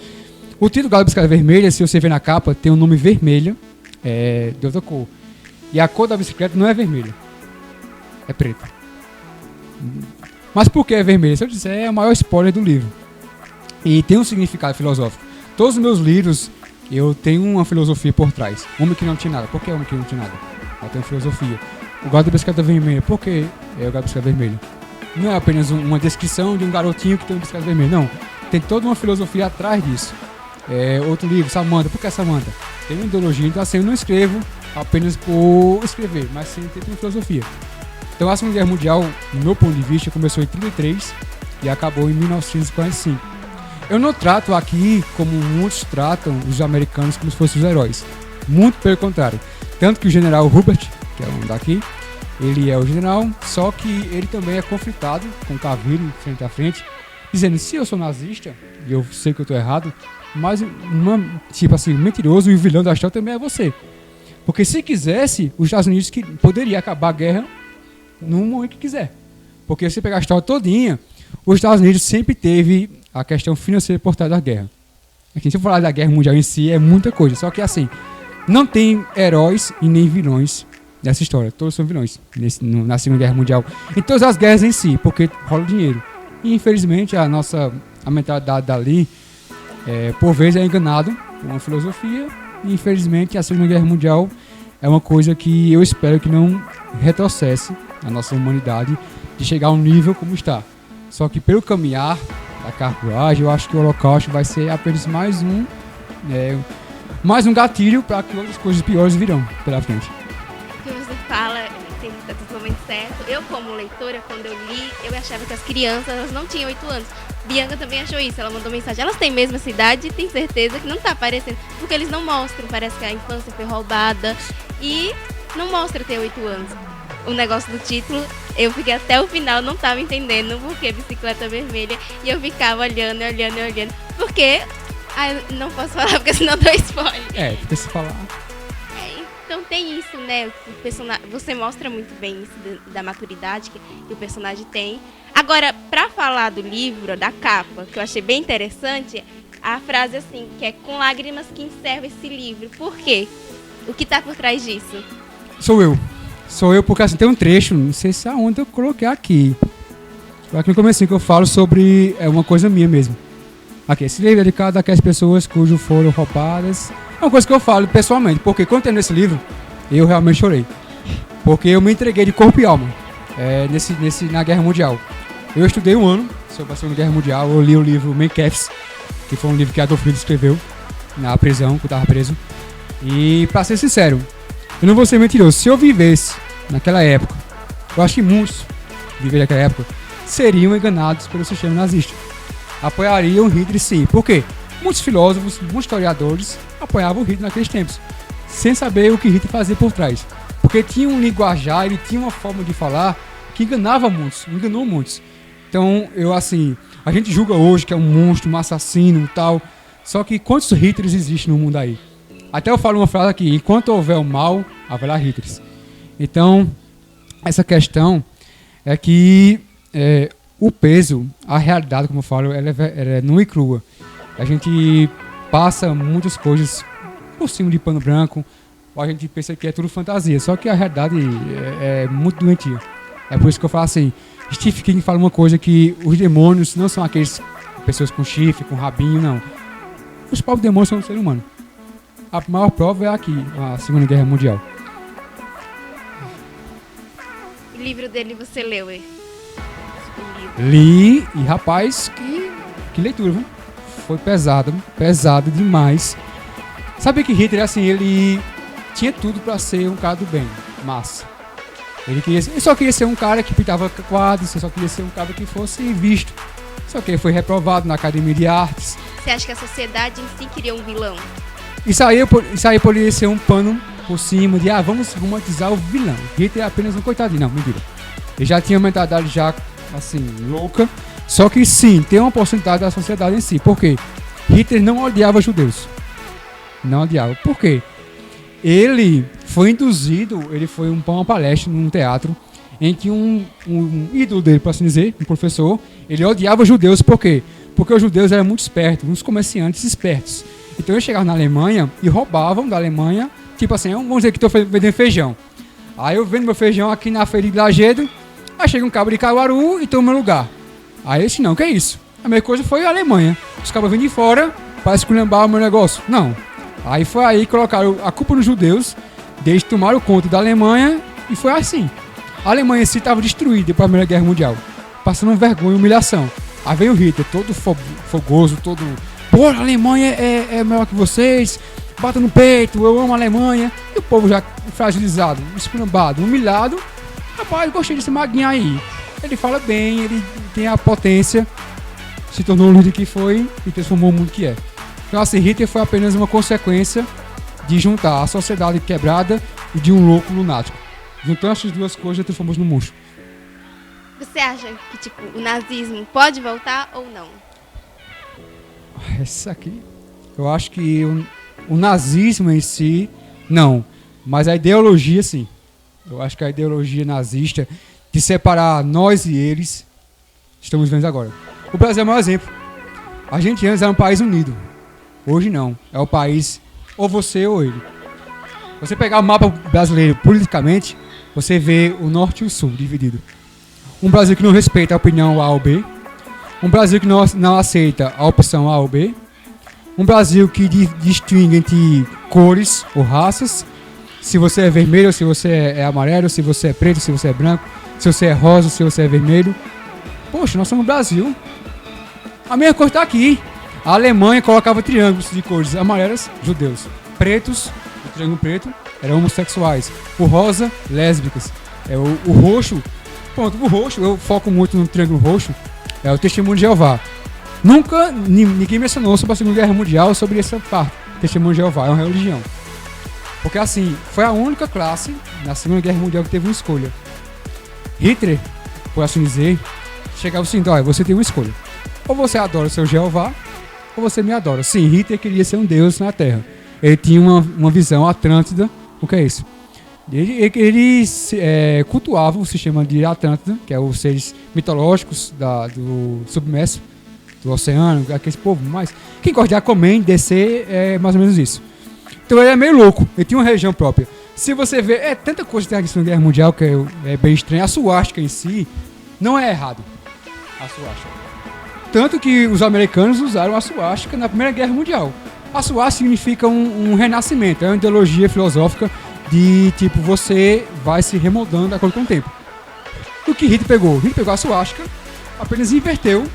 O título da Bicicleta Vermelha, se você ver na capa, tem o nome vermelha, de outra cor. E a cor da bicicleta não é vermelha, é preta. Mas por que é vermelha? Se eu disser, é o maior spoiler do livro. E tem um significado filosófico. Todos os meus livros, eu tenho uma filosofia por trás. Homem que não tinha nada. Por que homem que não tinha nada? Eu tenho filosofia. O guarda da bicicleta vermelha. Por que é o guarda da bicicleta vermelha? Não é apenas uma descrição de um garotinho que tem uma bicicleta vermelha. Não. Tem toda uma filosofia atrás disso. Outro livro, Samantha. Por que Samantha? Tem uma ideologia. Então assim, eu não escrevo apenas por escrever, mas sim tem uma filosofia. Então a Segunda Guerra Mundial, no meu ponto de vista, começou em 1933 e acabou em 1945. Eu não trato aqui como muitos tratam os americanos como se fossem os heróis. Muito pelo contrário. Tanto que o general Hubert, que é um daqui, ele é o general, só que ele também é conflitado com o Cavillo frente a frente, dizendo, se eu sou nazista, e eu sei que eu estou errado, mas o mentiroso e o vilão da história também é você. Porque se quisesse, os Estados Unidos poderia acabar a guerra no momento que quiser. Porque se você pegar a história todinha, os Estados Unidos sempre teve a questão financeira por trás da guerra. Aqui, se eu falar da guerra mundial em si, é muita coisa. Só que assim, não tem heróis e nem vilões nessa história. Todos são vilões na Segunda Guerra Mundial. Em todas as guerras em si, porque rola dinheiro. E infelizmente a mentalidade dali, por vezes é enganado por uma filosofia. E infelizmente a Segunda Guerra Mundial é uma coisa que eu espero que não retrocesse a nossa humanidade, de chegar a um nível como está. Só que pelo caminhar da carruagem, eu acho que o Holocausto vai ser apenas mais um gatilho para que outras coisas piores virão pela frente. O que você fala está totalmente certo. Eu, como leitora, quando eu li, eu achava que as crianças elas não tinham 8 anos. Bianca também achou isso, ela mandou mensagem. Elas têm mesmo essa idade e tem certeza que não está aparecendo, porque eles não mostram, parece que a infância foi roubada e não mostra ter 8 anos. O negócio do título, eu fiquei até o final, não estava entendendo porque bicicleta vermelha, e eu ficava olhando, porque não posso falar porque senão dou spoiler. Porque se falar... Então tem isso, né? Você mostra muito bem isso da maturidade que o personagem tem. Agora, pra falar do livro, da capa, que eu achei bem interessante, a frase assim, que é com lágrimas que encerra esse livro. Por quê? O que tá por trás disso? Sou eu porque assim, tem um trecho, não sei se aonde eu coloquei aqui. Aqui no comecinho que eu falo sobre uma coisa minha mesmo. Aqui, esse livro é dedicado àquelas pessoas cujo foram roubadas. É uma coisa que eu falo pessoalmente, porque quando eu terminei esse livro, eu realmente chorei. Porque eu me entreguei de corpo e alma na Guerra Mundial. Eu estudei um ano sobre a Segunda Guerra Mundial, eu li o livro Manifesto, que foi um livro que Adolf Hitler escreveu na prisão, que eu estava preso. E, pra ser sincero, eu não vou ser mentiroso, se eu vivesse naquela época, eu acho que muitos vivendo naquela época seriam enganados pelo sistema nazista. Apoiariam Hitler sim. Por quê? Muitos filósofos, muitos historiadores apoiavam Hitler naqueles tempos, sem saber o que Hitler fazia por trás. Porque tinha um linguajar, ele tinha uma forma de falar que enganou muitos. Então, a gente julga hoje que é um monstro, um assassino e tal, só que quantos Hitlers existem no mundo aí? Até eu falo uma frase aqui, enquanto houver o mal, haverá Hitlers. Então, essa questão é que o peso, a realidade, como eu falo, ela é nua e crua. A gente passa muitas coisas por cima de pano branco, ou a gente pensa que é tudo fantasia, só que a realidade é muito doentia. É por isso que eu falo assim, Stephen King fala uma coisa, que os demônios não são aqueles pessoas com chifre, com rabinho, não. Os próprios demônios são o ser humano. A maior prova é aqui, a Segunda Guerra Mundial. O livro dele você leu, Li, e rapaz, que leitura, viu? Foi pesado demais. Sabe que Hitler, assim, ele tinha tudo pra ser um cara do bem, massa. Ele só queria ser um cara que pintava quadros, só queria ser um cara que fosse visto. Só que ele foi reprovado na Academia de Artes. Você acha que a sociedade em si queria um vilão? Isso aí poderia ser um pano por cima de, vamos romantizar o vilão. Hitler é apenas um coitadinho. Não, mentira. Ele já tinha uma mentalidade já, assim, louca. Só que sim, tem uma porcentagem da sociedade em si. Por quê? Hitler não odiava judeus. Não odiava. Por quê? Ele foi induzido, ele foi para uma palestra num teatro, em que um ídolo dele, para assim dizer, um professor, ele odiava judeus. Por quê? Porque os judeus eram muito espertos, uns comerciantes espertos. Então eles chegavam na Alemanha e roubavam da Alemanha, tipo assim, vamos dizer que estou vendendo feijão. Aí eu vendo meu feijão aqui na feira de Lagedo, aí chega um cabo de Caruaru e toma meu lugar. Aí eu disse, não, que é isso? A mesma coisa foi a Alemanha. Os cabos vêm de fora para esculhambar o meu negócio. Não. Aí foi aí que colocaram a culpa nos judeus, desde tomaram conta da Alemanha, e foi assim. A Alemanha em si estava destruída depois da Primeira Guerra Mundial, passando vergonha e humilhação. Aí veio o Hitler, todo fogoso, todo... Pô, a Alemanha é melhor que vocês, bata no peito, eu amo a Alemanha. E o povo já fragilizado, esculhambado, humilhado. Rapaz, gostei desse maguinho aí. Ele fala bem, ele tem a potência, se tornou o líder que foi e transformou o mundo que é. Então, assim, Hitler foi apenas uma consequência de juntar a sociedade quebrada e de um louco lunático. Juntando essas duas coisas, transformou-se num monstro. Você acha que, tipo, o nazismo pode voltar ou não? Essa aqui, eu acho que o nazismo em si, não. Mas a ideologia, sim. Eu acho que a ideologia nazista de separar nós e eles, estamos vendo agora. O Brasil é o maior exemplo. A gente antes era um país unido. Hoje não. É o país ou você ou ele. Você pegar o mapa brasileiro politicamente, você vê o norte e o sul dividido. Um Brasil que não respeita a opinião A ou B. Um Brasil que não aceita a opção A ou B. Um Brasil que distingue entre cores ou raças. Se você é vermelho, se você é amarelo, se você é preto, se você é branco. se você é rosa, se você é vermelho. Poxa, nós somos no Brasil. A mesma coisa está aqui. A Alemanha colocava triângulos de cores amarelas, judeus. Pretos, o triângulo preto, eram homossexuais. O rosa, lésbicas. O roxo, pronto, o roxo, eu foco muito no triângulo roxo, é o Testemunho de Jeová. Nunca ninguém mencionou sobre a Segunda Guerra Mundial, sobre essa parte. Testemunho de Jeová é uma religião. Porque assim, foi a única classe na Segunda Guerra Mundial que teve uma escolha. Hitler, por assim dizer, chegava assim, olha, você tem uma escolha. Ou você adora o seu Jeová, ou você me adora. Sim, Hitler queria ser um deus na Terra. Ele tinha uma visão atlântida. O que é isso? Ele cultuava o sistema de Atlântida, que é os seres mitológicos do submerso, do oceano, aquele povo. Mas quem gosta de Aquaman, DC, é mais ou menos isso. Então ele é meio louco, ele tinha uma religião própria. Se você vê, tanta coisa que tem aqui na Segunda Guerra Mundial que é bem estranha. A suástica em si não é errado. A suástica. Tanto que os americanos usaram a suástica na Primeira Guerra Mundial. A suástica significa um renascimento, é uma ideologia filosófica de tipo, você vai se remoldando de acordo com o tempo. O que Hitler pegou? Hitler pegou a suástica, apenas inverteu,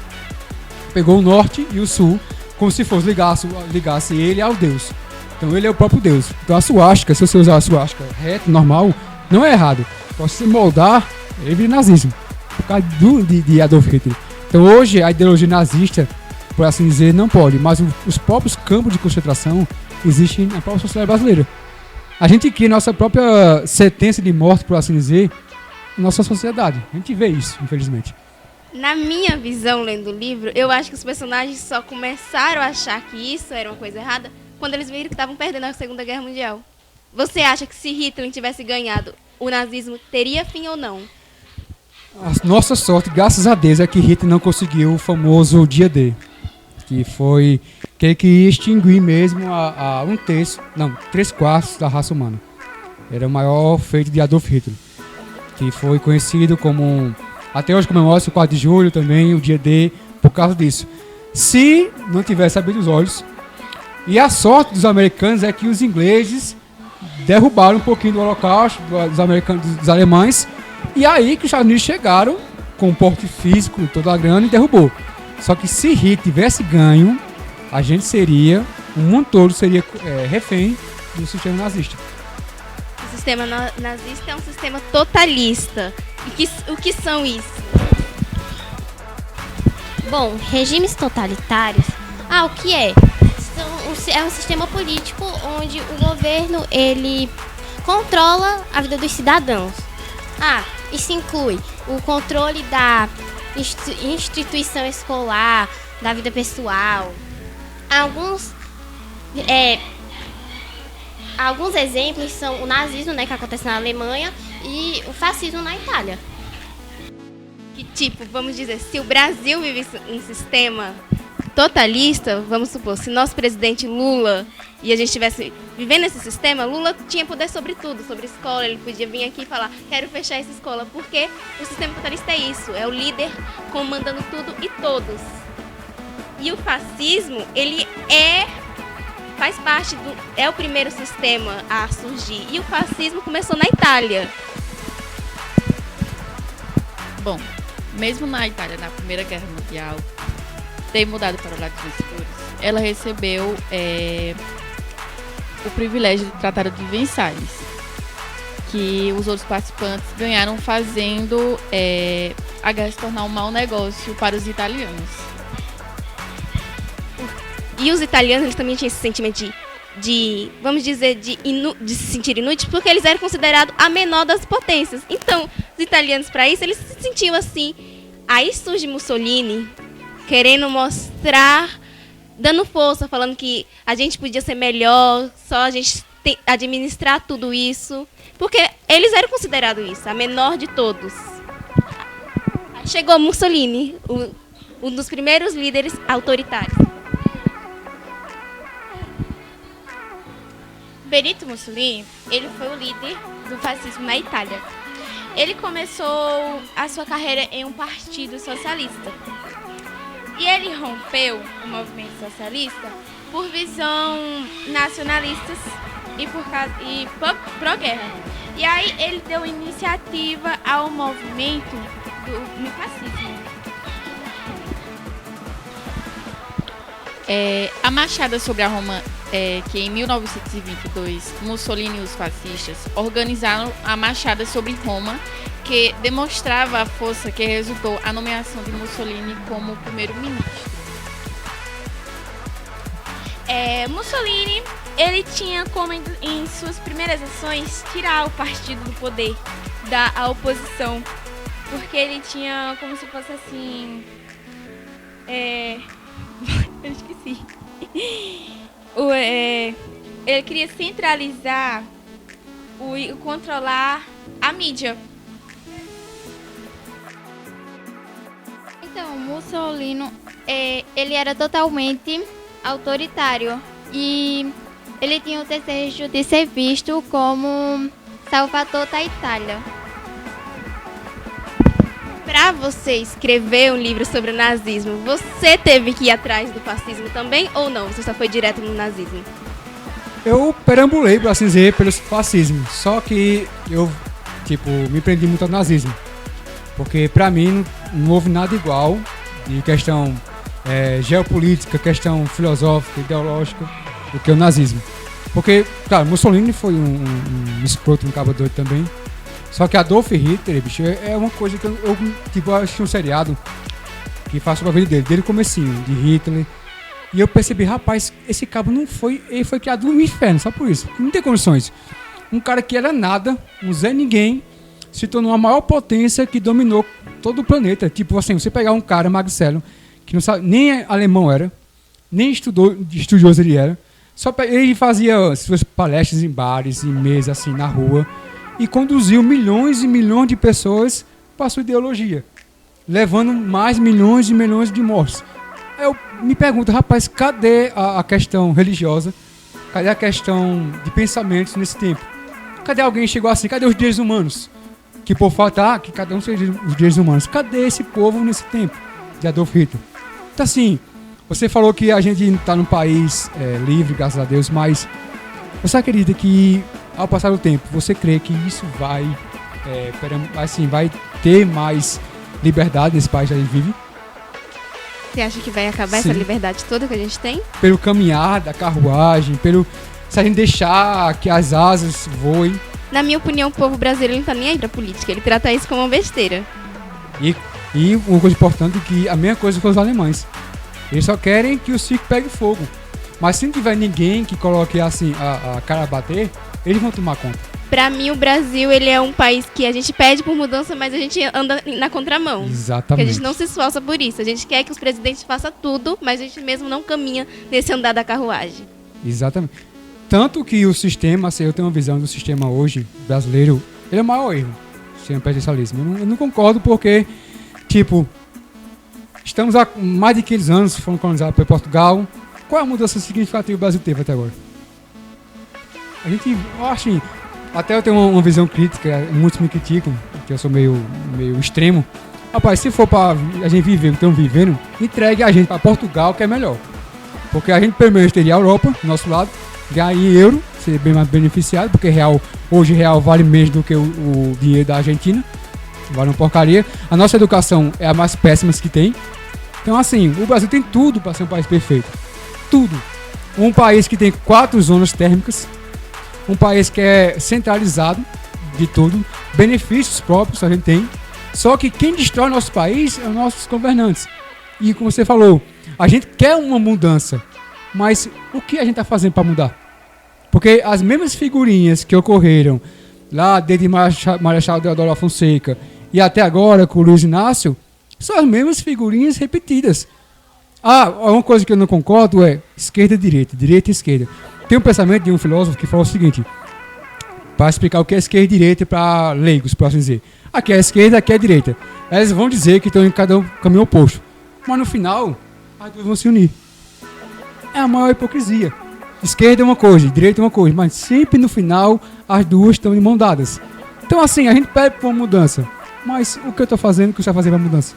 pegou o norte e o sul, como se fosse ligasse ele ao Deus. Então ele é o próprio Deus. Então a suástica, se você usar a suástica reta, normal, não é errado. Pode se moldar, ele vira nazismo. Por causa de Adolf Hitler. Então hoje a ideologia nazista, por assim dizer, não pode. Mas os próprios campos de concentração existem na própria sociedade brasileira. A gente cria nossa própria sentença de morte, por assim dizer, na nossa sociedade. A gente vê isso, infelizmente. Na minha visão, lendo o livro, eu acho que os personagens só começaram a achar que isso era uma coisa errada quando eles viram que estavam perdendo a Segunda Guerra Mundial. Você acha que se Hitler tivesse ganhado, o nazismo teria fim ou não? A nossa sorte, graças a Deus, é que Hitler não conseguiu o famoso dia D. Que foi que ia extinguir mesmo a 3/4 da raça humana. Era o maior feito de Adolf Hitler. Que foi conhecido como... Até hoje comemora-se o 4 de julho também, o dia D, por causa disso. Se não tivesse abrido os olhos... E a sorte dos americanos é que os ingleses derrubaram um pouquinho do Holocausto, dos alemães, e aí que os Estados Unidos chegaram com o porte físico, toda a grana, e derrubou. Só que se Hitler tivesse ganho, a gente seria, o mundo todo seria refém do sistema nazista. O sistema nazista é um sistema totalista. E o que são isso? Bom, regimes totalitários, o que é? É um sistema político onde o governo ele controla a vida dos cidadãos. Isso inclui o controle da instituição escolar, da vida pessoal. Alguns exemplos são o nazismo, que acontece na Alemanha, e o fascismo na Itália. Que tipo, vamos dizer, se o Brasil vive um sistema totalista, vamos supor, se nosso presidente Lula e a gente estivesse vivendo esse sistema, Lula tinha poder sobre tudo, sobre escola, ele podia vir aqui e falar, quero fechar essa escola, porque o sistema totalista é isso, é o líder comandando tudo e todos. E o fascismo, ele faz parte é o primeiro sistema a surgir, e o fascismo começou na Itália. Bom, mesmo na Itália, na Primeira Guerra Mundial, ter mudado para o lado dos escuros, ela recebeu o privilégio do Tratado de Versalhes, que os outros participantes ganharam fazendo a guerra se tornar um mau negócio para os italianos. E os italianos, eles também tinham esse sentimento vamos dizer, de se sentir inúteis, porque eles eram considerados a menor das potências. Então, os italianos, para isso, eles se sentiam assim. Aí surge Mussolini, querendo mostrar, dando força, falando que a gente podia ser melhor, só a gente administrar tudo isso. Porque eles eram considerados isso, a menor de todos. Aí chegou Mussolini, um dos primeiros líderes autoritários. Benito Mussolini, ele foi o líder do fascismo na Itália. Ele começou a sua carreira em um partido socialista. E ele rompeu o movimento socialista por visão nacionalistas e pró-guerra. E aí ele deu iniciativa ao movimento no fascismo. A marchada sobre a Roma, que em 1922 Mussolini e os fascistas organizaram a marchada sobre Roma, que demonstrava a força que resultou a nomeação de Mussolini como primeiro-ministro. Mussolini, ele tinha como em suas primeiras ações tirar o partido do poder da oposição, porque ele tinha como se fosse assim, eu esqueci. Ele queria centralizar e controlar a mídia. Então, Mussolini, ele era totalmente autoritário e ele tinha o desejo de ser visto como salvador da Itália. Para você escrever um livro sobre o nazismo, você teve que ir atrás do fascismo também ou não? Você só foi direto no nazismo? Eu perambulei, por assim dizer, pelos fascismos. Só que eu, me prendi muito ao nazismo. Porque pra mim não houve nada igual de questão geopolítica, questão filosófica, ideológica, do que o nazismo. Porque, claro, Mussolini foi um escroto, um cabo doido também. Só que Adolf Hitler, bicho, é uma coisa que eu assisti um seriado que faz sobre a vida dele comecinho, de Hitler. E eu percebi, rapaz, esse cabo ele foi criado no inferno, só por isso. Não tem condições. Um cara que era nada, um Zé Ninguém, se tornou a maior potência que dominou todo o planeta. Tipo assim, você pegar um cara magricelo, que não sabe, nem alemão era, nem estudioso ele era, ele fazia suas palestras em bares, em mesas, assim, na rua, e conduziu milhões e milhões de pessoas para a sua ideologia, levando mais milhões e milhões de mortes. Eu me pergunto, rapaz, cadê a questão religiosa? Cadê a questão de pensamentos nesse tempo? Cadê alguém que chegou assim? Cadê os direitos humanos? Que por falta que cada um seja os direitos humanos. Cadê esse povo nesse tempo de Adolf Hitler? Então assim, você falou que a gente está num país livre, graças a Deus, mas você acredita que ao passar o tempo, você crê que isso vai ter mais liberdade nesse país que a gente vive? Você acha que vai acabar Sim. essa liberdade toda que a gente tem? Pelo caminhar da carruagem, se a gente deixar que as asas voem. Na minha opinião, o povo brasileiro não tá nem aí pra política. Ele trata isso como uma besteira. E uma coisa importante é que a mesma coisa com os alemães. Eles só querem que o circo pegue fogo. Mas se não tiver ninguém que coloque assim a cara a bater, eles vão tomar conta. Pra mim, o Brasil, ele é um país que a gente pede por mudança, mas a gente anda na contramão. Exatamente. Porque a gente não se esforça por isso. A gente quer que os presidentes façam tudo, mas a gente mesmo não caminha nesse andar da carruagem. Exatamente. Tanto que o sistema, assim, eu tenho uma visão do sistema hoje, brasileiro, ele é o maior erro. O sistema presidencialismo. Eu não concordo porque, estamos há mais de 15 anos, fomos colonizados por Portugal. Qual é a mudança significativa que o Brasil teve até agora? A gente, eu acho, até eu tenho uma visão crítica, muitos me criticam, que eu sou meio extremo. Rapaz, se for pra a gente viver o que estamos vivendo, entregue a gente para Portugal, que é melhor. Porque a gente primeiro teria a Europa, do nosso lado, ganhar em euro, ser bem mais beneficiado, porque hoje real vale menos do que o dinheiro da Argentina, vale uma porcaria. A nossa educação é a mais péssima que tem. Então assim, o Brasil tem tudo para ser um país perfeito. Tudo. Um país que tem 4 zonas térmicas, um país que é centralizado de tudo, benefícios próprios a gente tem. Só que quem destrói nosso país é os nossos governantes. E como você falou, a gente quer uma mudança, mas o que a gente está fazendo para mudar? Porque as mesmas figurinhas que ocorreram lá desde Marechal Deodoro Fonseca e até agora com o Luiz Inácio, são as mesmas figurinhas repetidas. Uma coisa que eu não concordo é esquerda e direita, direita e esquerda. Tem um pensamento de um filósofo que falou o seguinte, para explicar o que é esquerda e direita para leigos, por assim dizer. Aqui é a esquerda, aqui é a direita. Elas vão dizer que estão em cada um caminho oposto. Mas no final, as duas vão se unir. É a maior hipocrisia. Esquerda é uma coisa, direita é uma coisa, mas sempre no final as duas estão de mão dadas. Então assim, a gente pede por uma mudança. Mas o que eu estou fazendo, o que você vai fazer para a mudança?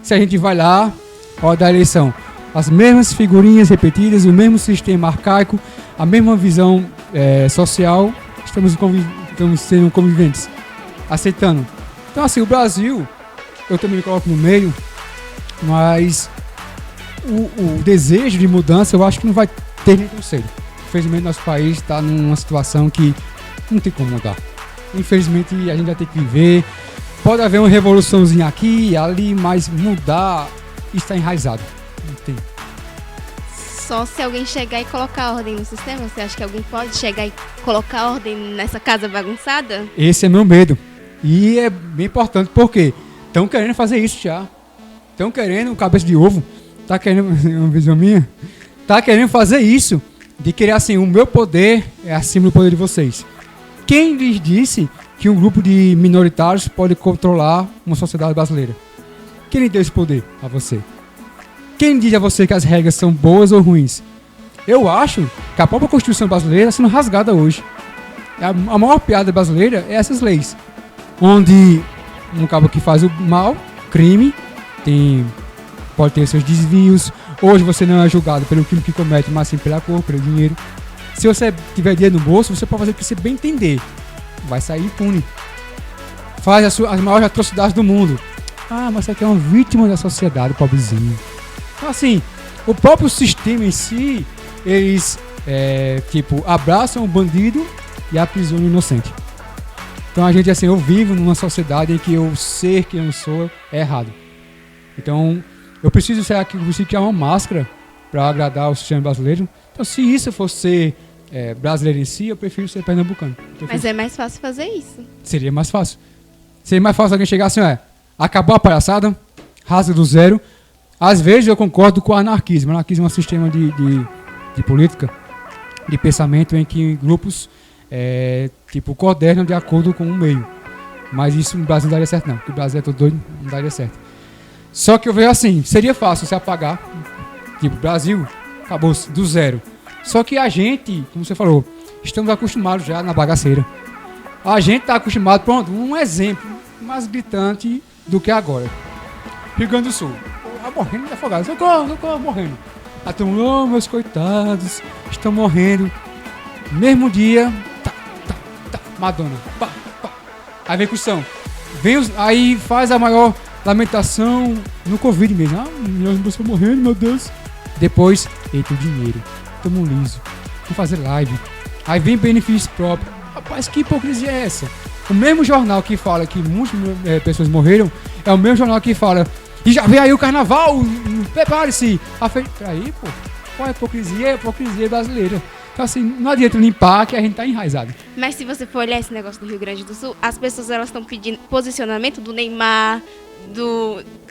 Se a gente vai lá, hora da eleição, as mesmas figurinhas repetidas, o mesmo sistema arcaico, a mesma visão social, estamos estamos sendo conviventes, aceitando. Então assim, o Brasil, eu também me coloco no meio, mas o desejo de mudança eu acho que não vai ter nem tão cedo. Infelizmente nosso país está numa situação que não tem como mudar. Infelizmente a gente vai ter que viver. Pode haver uma revoluçãozinha aqui e ali, mas mudar está enraizado. Não tem. Só se alguém chegar e colocar ordem no sistema? Você acha que alguém pode chegar e colocar ordem nessa casa bagunçada? Esse é meu medo. E é bem importante porque estão querendo fazer isso já. Estão querendo, cabeça de ovo, tá querendo, uma visão minha, tá querendo fazer isso. De querer assim, o meu poder é acima do poder de vocês. Quem lhes disse que um grupo de minoritários pode controlar uma sociedade brasileira? Quem lhe deu esse poder a você? Quem diz a você que as regras são boas ou ruins? Eu acho que a própria Constituição brasileira está sendo rasgada hoje. A maior piada brasileira é essas leis. Onde um cabo que faz o mal, crime, pode ter seus desvios. Hoje você não é julgado pelo crime que comete, mas sim pela cor, pelo dinheiro. Se você tiver dinheiro no bolso, você pode fazer o que você bem entender. Vai sair impune. Faz as maiores atrocidades do mundo. Ah, mas você aqui é uma vítima da sociedade, pobrezinho. Então assim, o próprio sistema em si, eles abraçam o bandido e aprisionam o inocente. Então a gente assim, eu vivo numa sociedade em que eu ser quem eu sou é errado. Então eu preciso criar uma máscara para agradar o sistema brasileiro. Então se isso fosse ser brasileiro em si, eu prefiro ser pernambucano. Mas é mais fácil fazer isso. Seria mais fácil. Seria mais fácil alguém chegar assim, acabou a palhaçada, rasga do zero. Às vezes eu concordo com o anarquismo. O anarquismo é um sistema de política, de pensamento em que grupos coordenam de acordo com o meio. Mas isso no Brasil não daria certo não, porque o Brasil é todo doido, não daria certo. Só que eu vejo assim, seria fácil você apagar, Brasil, acabou do zero. Só que a gente, como você falou, estamos acostumados já na bagaceira. A gente está acostumado, pronto, um exemplo mais gritante do que agora. Rio Grande do Sul, morrendo de afogado, socorro, morrendo. Aí todo mundo, meus coitados, estão morrendo. Mesmo dia, Madonna, pá. Aí vem cursão, aí faz a maior lamentação no Covid mesmo. Milhões de pessoas morrendo, meu Deus. Depois, eita, o dinheiro, tamo liso, vamos fazer live. Aí vem benefício próprio. Rapaz, que hipocrisia é essa? O mesmo jornal que fala que muitas pessoas morreram é o mesmo jornal que fala e já vem aí o carnaval, prepare-se. Aí, pô, qual é a hipocrisia? É a hipocrisia brasileira. Então assim, não adianta limpar que a gente tá enraizado. Mas se você for olhar esse negócio do Rio Grande do Sul, as pessoas elas estão pedindo posicionamento do Neymar,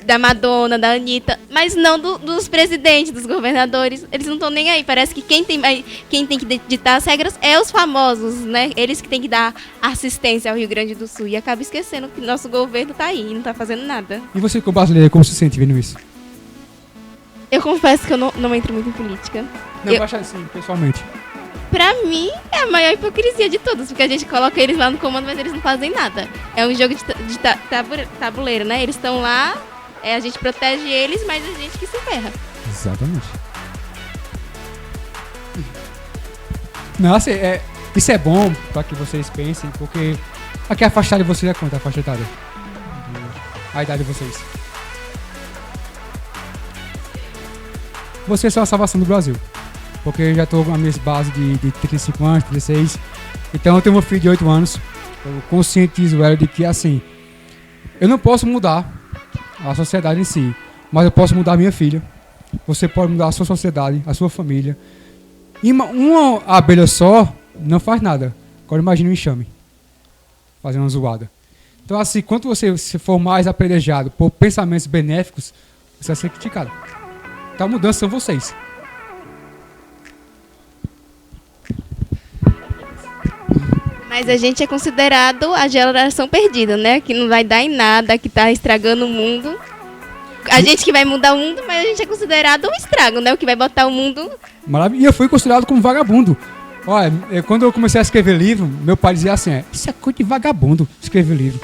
da Madonna, da Anitta, mas não dos presidentes, dos governadores. Eles não estão nem aí. Parece que quem tem que ditar as regras é os famosos, né? Eles que têm que dar assistência ao Rio Grande do Sul. E acaba esquecendo que nosso governo tá aí e não tá fazendo nada. E você, como brasileira, como se sente vendo isso? Eu confesso que eu não entro muito em política. Não, acho assim, pessoalmente. Pra mim, é a maior hipocrisia de todos, porque a gente coloca eles lá no comando, mas eles não fazem nada. É um jogo de tabuleiro, né? Eles estão lá, a gente protege eles, mas a gente que se ferra. Exatamente. Nossa, isso é bom pra que vocês pensem, porque aqui a faixa de vocês é quanto a faixa etária? A idade de vocês. Vocês são a salvação do Brasil. Porque eu já estou na minha base de 35 anos, 36. Então eu tenho meu filho de 8 anos. Eu conscientizo ela de que, assim, eu não posso mudar a sociedade em si, mas eu posso mudar a minha filha. Você pode mudar a sua sociedade, a sua família. E uma abelha só não faz nada. Agora imagine um enxame fazendo uma zoada. Então, assim, quando você for mais apedrejado por pensamentos benéficos, você vai ser criticado. Então a mudança são vocês. Mas a gente é considerado a geração perdida, né? Que não vai dar em nada, que tá estragando o mundo. A gente que vai mudar o mundo, mas a gente é considerado um estrago, né? O que vai botar o mundo... Maravilha. E eu fui considerado como vagabundo. Olha, quando eu comecei a escrever livro, meu pai dizia assim, isso é coisa de vagabundo, escrever livro.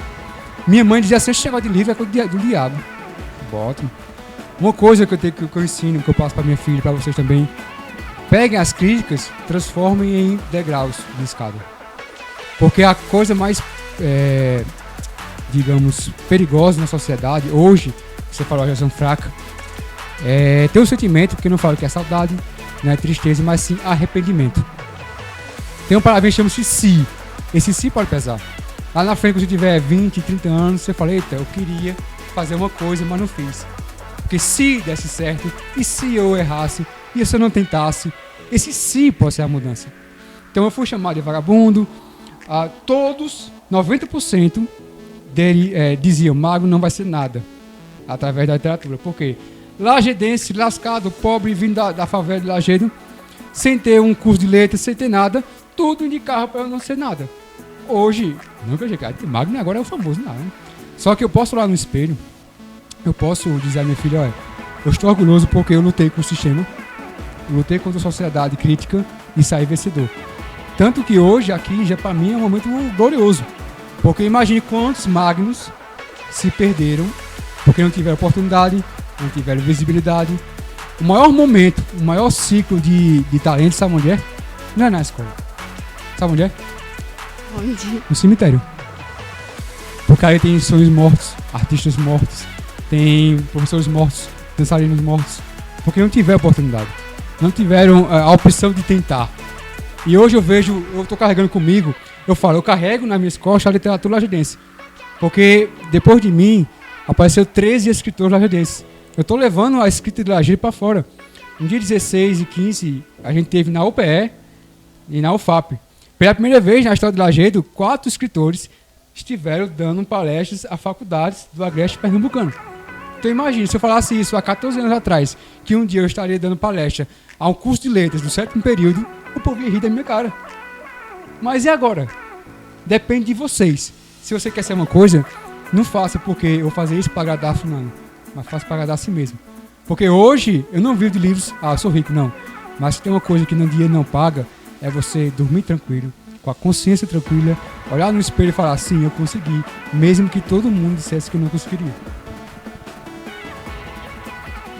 Minha mãe dizia assim, esse negócio de livro é coisa do diabo. Bota. Uma coisa que eu ensino, que eu passo pra minha filha e pra vocês também, peguem as críticas, transformem em degraus de escada. Porque a coisa mais, digamos, perigosa na sociedade, hoje, você falou a geração fraca, tem um sentimento, que eu não falo que é saudade, não é tristeza, mas sim arrependimento. Tem um palavra que chama-se si. Esse si pode pesar. Lá na frente, quando você tiver 20, 30 anos, você fala, eita, eu queria fazer uma coisa, mas não fiz. Porque se desse certo, e se eu errasse, e se eu não tentasse, esse si pode ser a mudança. Então eu fui chamado de vagabundo, todos, 90% diziam, magro não vai ser nada, através da literatura. Por quê? Lajedense, lascado, pobre, vindo da favela de Lajedo, sem ter um curso de letras, sem ter nada, tudo indicava para eu não ser nada. Hoje, nunca cheguei, magro agora é o famoso, não. Só que eu posso olhar no espelho, eu posso dizer à minha filha, olha, eu estou orgulhoso porque eu lutei com o sistema, eu lutei contra a sociedade crítica e saí vencedor. Tanto que hoje, aqui, já para mim é um momento glorioso. Porque imagine quantos magnos se perderam porque não tiveram oportunidade, não tiveram visibilidade. O maior momento, o maior ciclo de talento, sabe onde é? Não é na escola. Sabe onde é? Onde? No cemitério. Porque aí tem sonhos mortos, artistas mortos, tem professores mortos, dançarinos mortos. Porque não tiveram oportunidade. Não tiveram a opção de tentar. E hoje eu vejo, eu estou carregando comigo, eu carrego na minha escola a literatura lajedense. Porque depois de mim, apareceu 13 escritores lajedenses. Eu estou levando a escrita de Lajedo para fora. No dia 16 e 15, a gente teve na UPE e na UFAP. Pela primeira vez na história de Lajedo, 4 escritores estiveram dando palestras a faculdades do Agreste Pernambucano. Então imagine, se eu falasse isso há 14 anos atrás, que um dia eu estaria dando palestra a um curso de letras do 7º período, o povo ia rir da minha cara. Mas e agora? Depende de vocês. Se você quer ser uma coisa, não faça porque eu vou fazer isso para agradar fulano, mas faça para agradar a si mesmo. Porque hoje eu não vivo de livros, eu sou rico, não. Mas se tem uma coisa que no dia não paga, é você dormir tranquilo, com a consciência tranquila, olhar no espelho e falar, sim, eu consegui, mesmo que todo mundo dissesse que eu não conseguiria.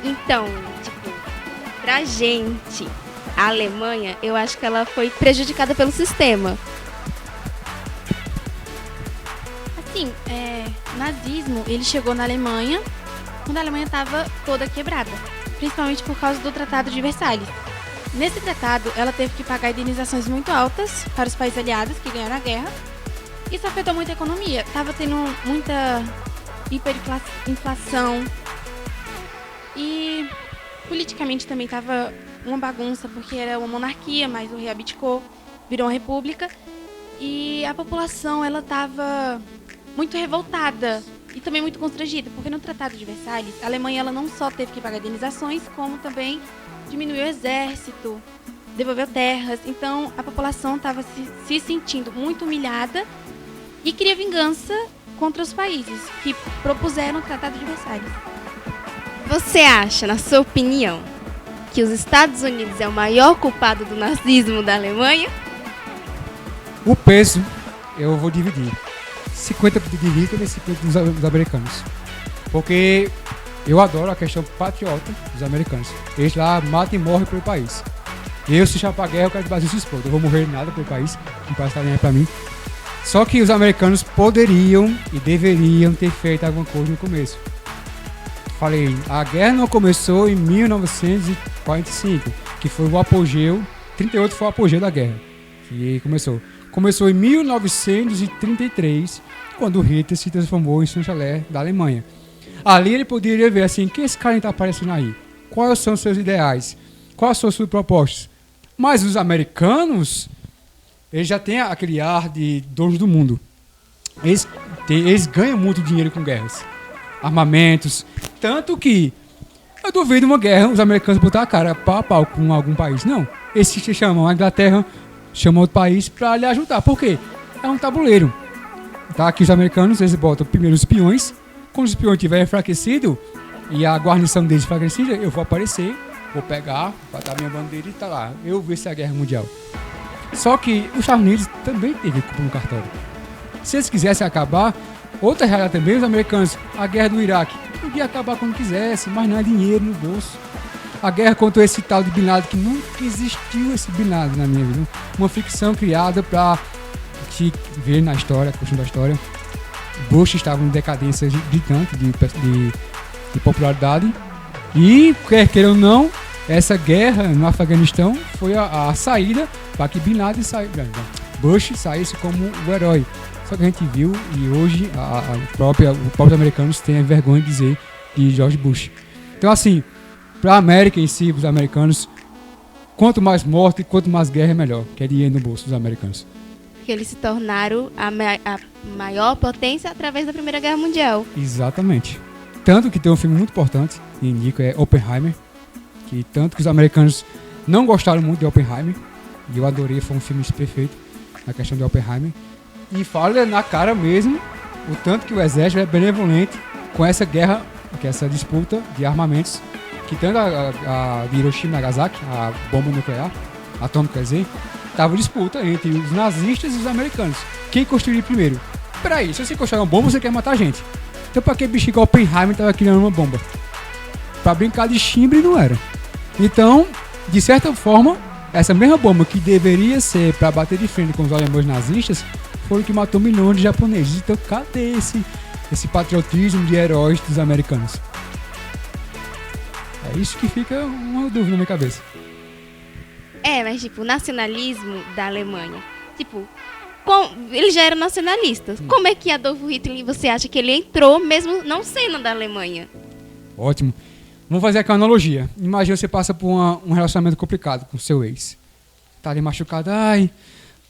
Então, pra gente, a Alemanha, eu acho que ela foi prejudicada pelo sistema. Assim, o nazismo, ele chegou na Alemanha quando a Alemanha estava toda quebrada, principalmente por causa do Tratado de Versalhes. Nesse tratado, ela teve que pagar indenizações muito altas para os países aliados que ganharam a guerra. Isso afetou muito a economia. Estava tendo muita hiperinflação e politicamente também estava uma bagunça, porque era uma monarquia, mas o rei abdicou, virou uma república. E a população, ela estava muito revoltada e também muito constrangida, porque no Tratado de Versalhes, a Alemanha ela não só teve que pagar indenizações, como também diminuiu o exército, devolveu terras. Então a população estava se sentindo muito humilhada e queria vingança contra os países que propuseram o Tratado de Versalhes. Você acha, na sua opinião, que os Estados Unidos é o maior culpado do nazismo da Alemanha? O peso eu vou dividir 50% de Hitler e 50% dos americanos, porque eu adoro a questão patriota dos americanos. Eles lá matam e morrem pelo país. Eu, se chamar pra guerra, eu quero que o Brasil se exploda. Eu vou morrer nada pelo país, não passa nem pra mim. Só que os americanos poderiam e deveriam ter feito alguma coisa no começo. Falei, a guerra não começou em 1945, que foi o apogeu, 38 foi o apogeu da guerra. E começou em 1933, quando Hitler se transformou em chanceler da Alemanha. Ali ele poderia ver assim, que esse cara está aparecendo aí? Quais são os seus ideais? Quais são as suas propostas? Mas os americanos, eles já têm aquele ar de donos do mundo. Eles ganham muito dinheiro com guerras, armamentos. Tanto que eu duvido uma guerra, os americanos botar a cara pau a pau com algum país. Não, eles se chamam a Inglaterra, chamam outro país para lhe ajudar. Por quê? É um tabuleiro. Tá? Aqui os americanos, eles botam primeiro os espiões. Quando os espiões estiverem enfraquecidos e a guarnição deles enfraquecida, eu vou aparecer, vou pegar, botar minha bandeira e tá lá. Eu venci a guerra mundial. Só que os Estados Unidos também teve culpa no cartório. Se eles quisessem acabar, outra realidade também, os americanos, a guerra do Iraque, podia acabar quando quisesse, mas não é dinheiro no bolso. A guerra contra esse tal de Bin Laden, que nunca existiu esse Bin Laden na minha vida. Uma ficção criada para gente vê na história, curtindo a história, Bush estava em decadência gigante de popularidade. E, quer queira ou não, essa guerra no Afeganistão foi a saída para que Bush saísse como o herói. Só que a gente viu, e hoje os próprios americanos têm vergonha de dizer de George Bush. Então, assim, para a América em si, os americanos, quanto mais morte, quanto mais guerra é melhor, que é dinheiro no bolso dos americanos. Porque eles se tornaram a maior potência através da Primeira Guerra Mundial. Exatamente. Tanto que tem um filme muito importante, e indico, é Oppenheimer, que tanto que os americanos não gostaram muito de Oppenheimer, e eu adorei, foi um filme perfeito na questão de Oppenheimer, e fala na cara mesmo o tanto que o exército é benevolente com essa guerra, com essa disputa de armamentos, que tanto a de Hiroshima e Nagasaki, a bomba nuclear, atômica, quer dizer, estava disputa entre os nazistas e os americanos. Quem construiria primeiro? Peraí, se você construir uma bomba, você quer matar a gente. Então pra que bicho igual Oppenheimer estava criando uma bomba? Pra brincar de chimbre não era. Então, de certa forma, essa mesma bomba que deveria ser para bater de frente com os alemães nazistas, foi o que matou milhões de japoneses. Então cadê esse patriotismo de heróis dos americanos? É isso que fica uma dúvida na minha cabeça. Mas tipo, o nacionalismo da Alemanha, tipo, eles já eram nacionalistas. Como é que Adolf Hitler, você acha que ele entrou mesmo não sendo da Alemanha? Ótimo. Vamos fazer aqui uma analogia. Imagina você passa por um relacionamento complicado com seu ex. Tá ali machucado. Ai,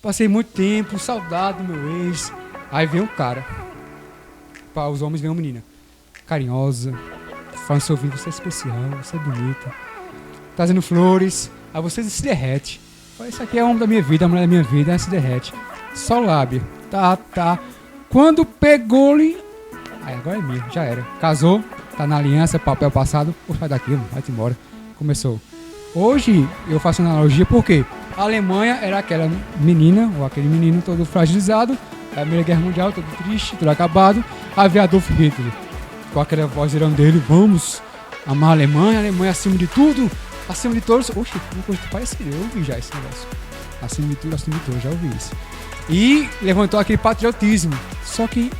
passei muito tempo, saudade do meu ex. Aí vem um cara. Para os homens vem uma menina. Carinhosa. Fala no seu ouvido, você é especial, você é bonita. Trazendo flores. Aí você se derrete. Fala, isso aqui é o homem da minha vida, a mulher da minha vida. Aí se derrete. Só lábio. Tá. Quando pegou-lhe... Aí agora é minha, já era. Casou. Tá na aliança, papel passado, sai daqui, vai-te embora. Começou. Hoje eu faço uma analogia porque a Alemanha era aquela menina, ou aquele menino todo fragilizado, da Primeira Guerra Mundial, todo triste, todo acabado. Havia Adolf Hitler, com aquela voz dele, vamos amar a Alemanha acima de tudo, acima de todos. Oxe, uma coisa parecida, eu ouvi já esse negócio. Acima de tudo, já ouvi isso. E levantou aquele patriotismo. Só que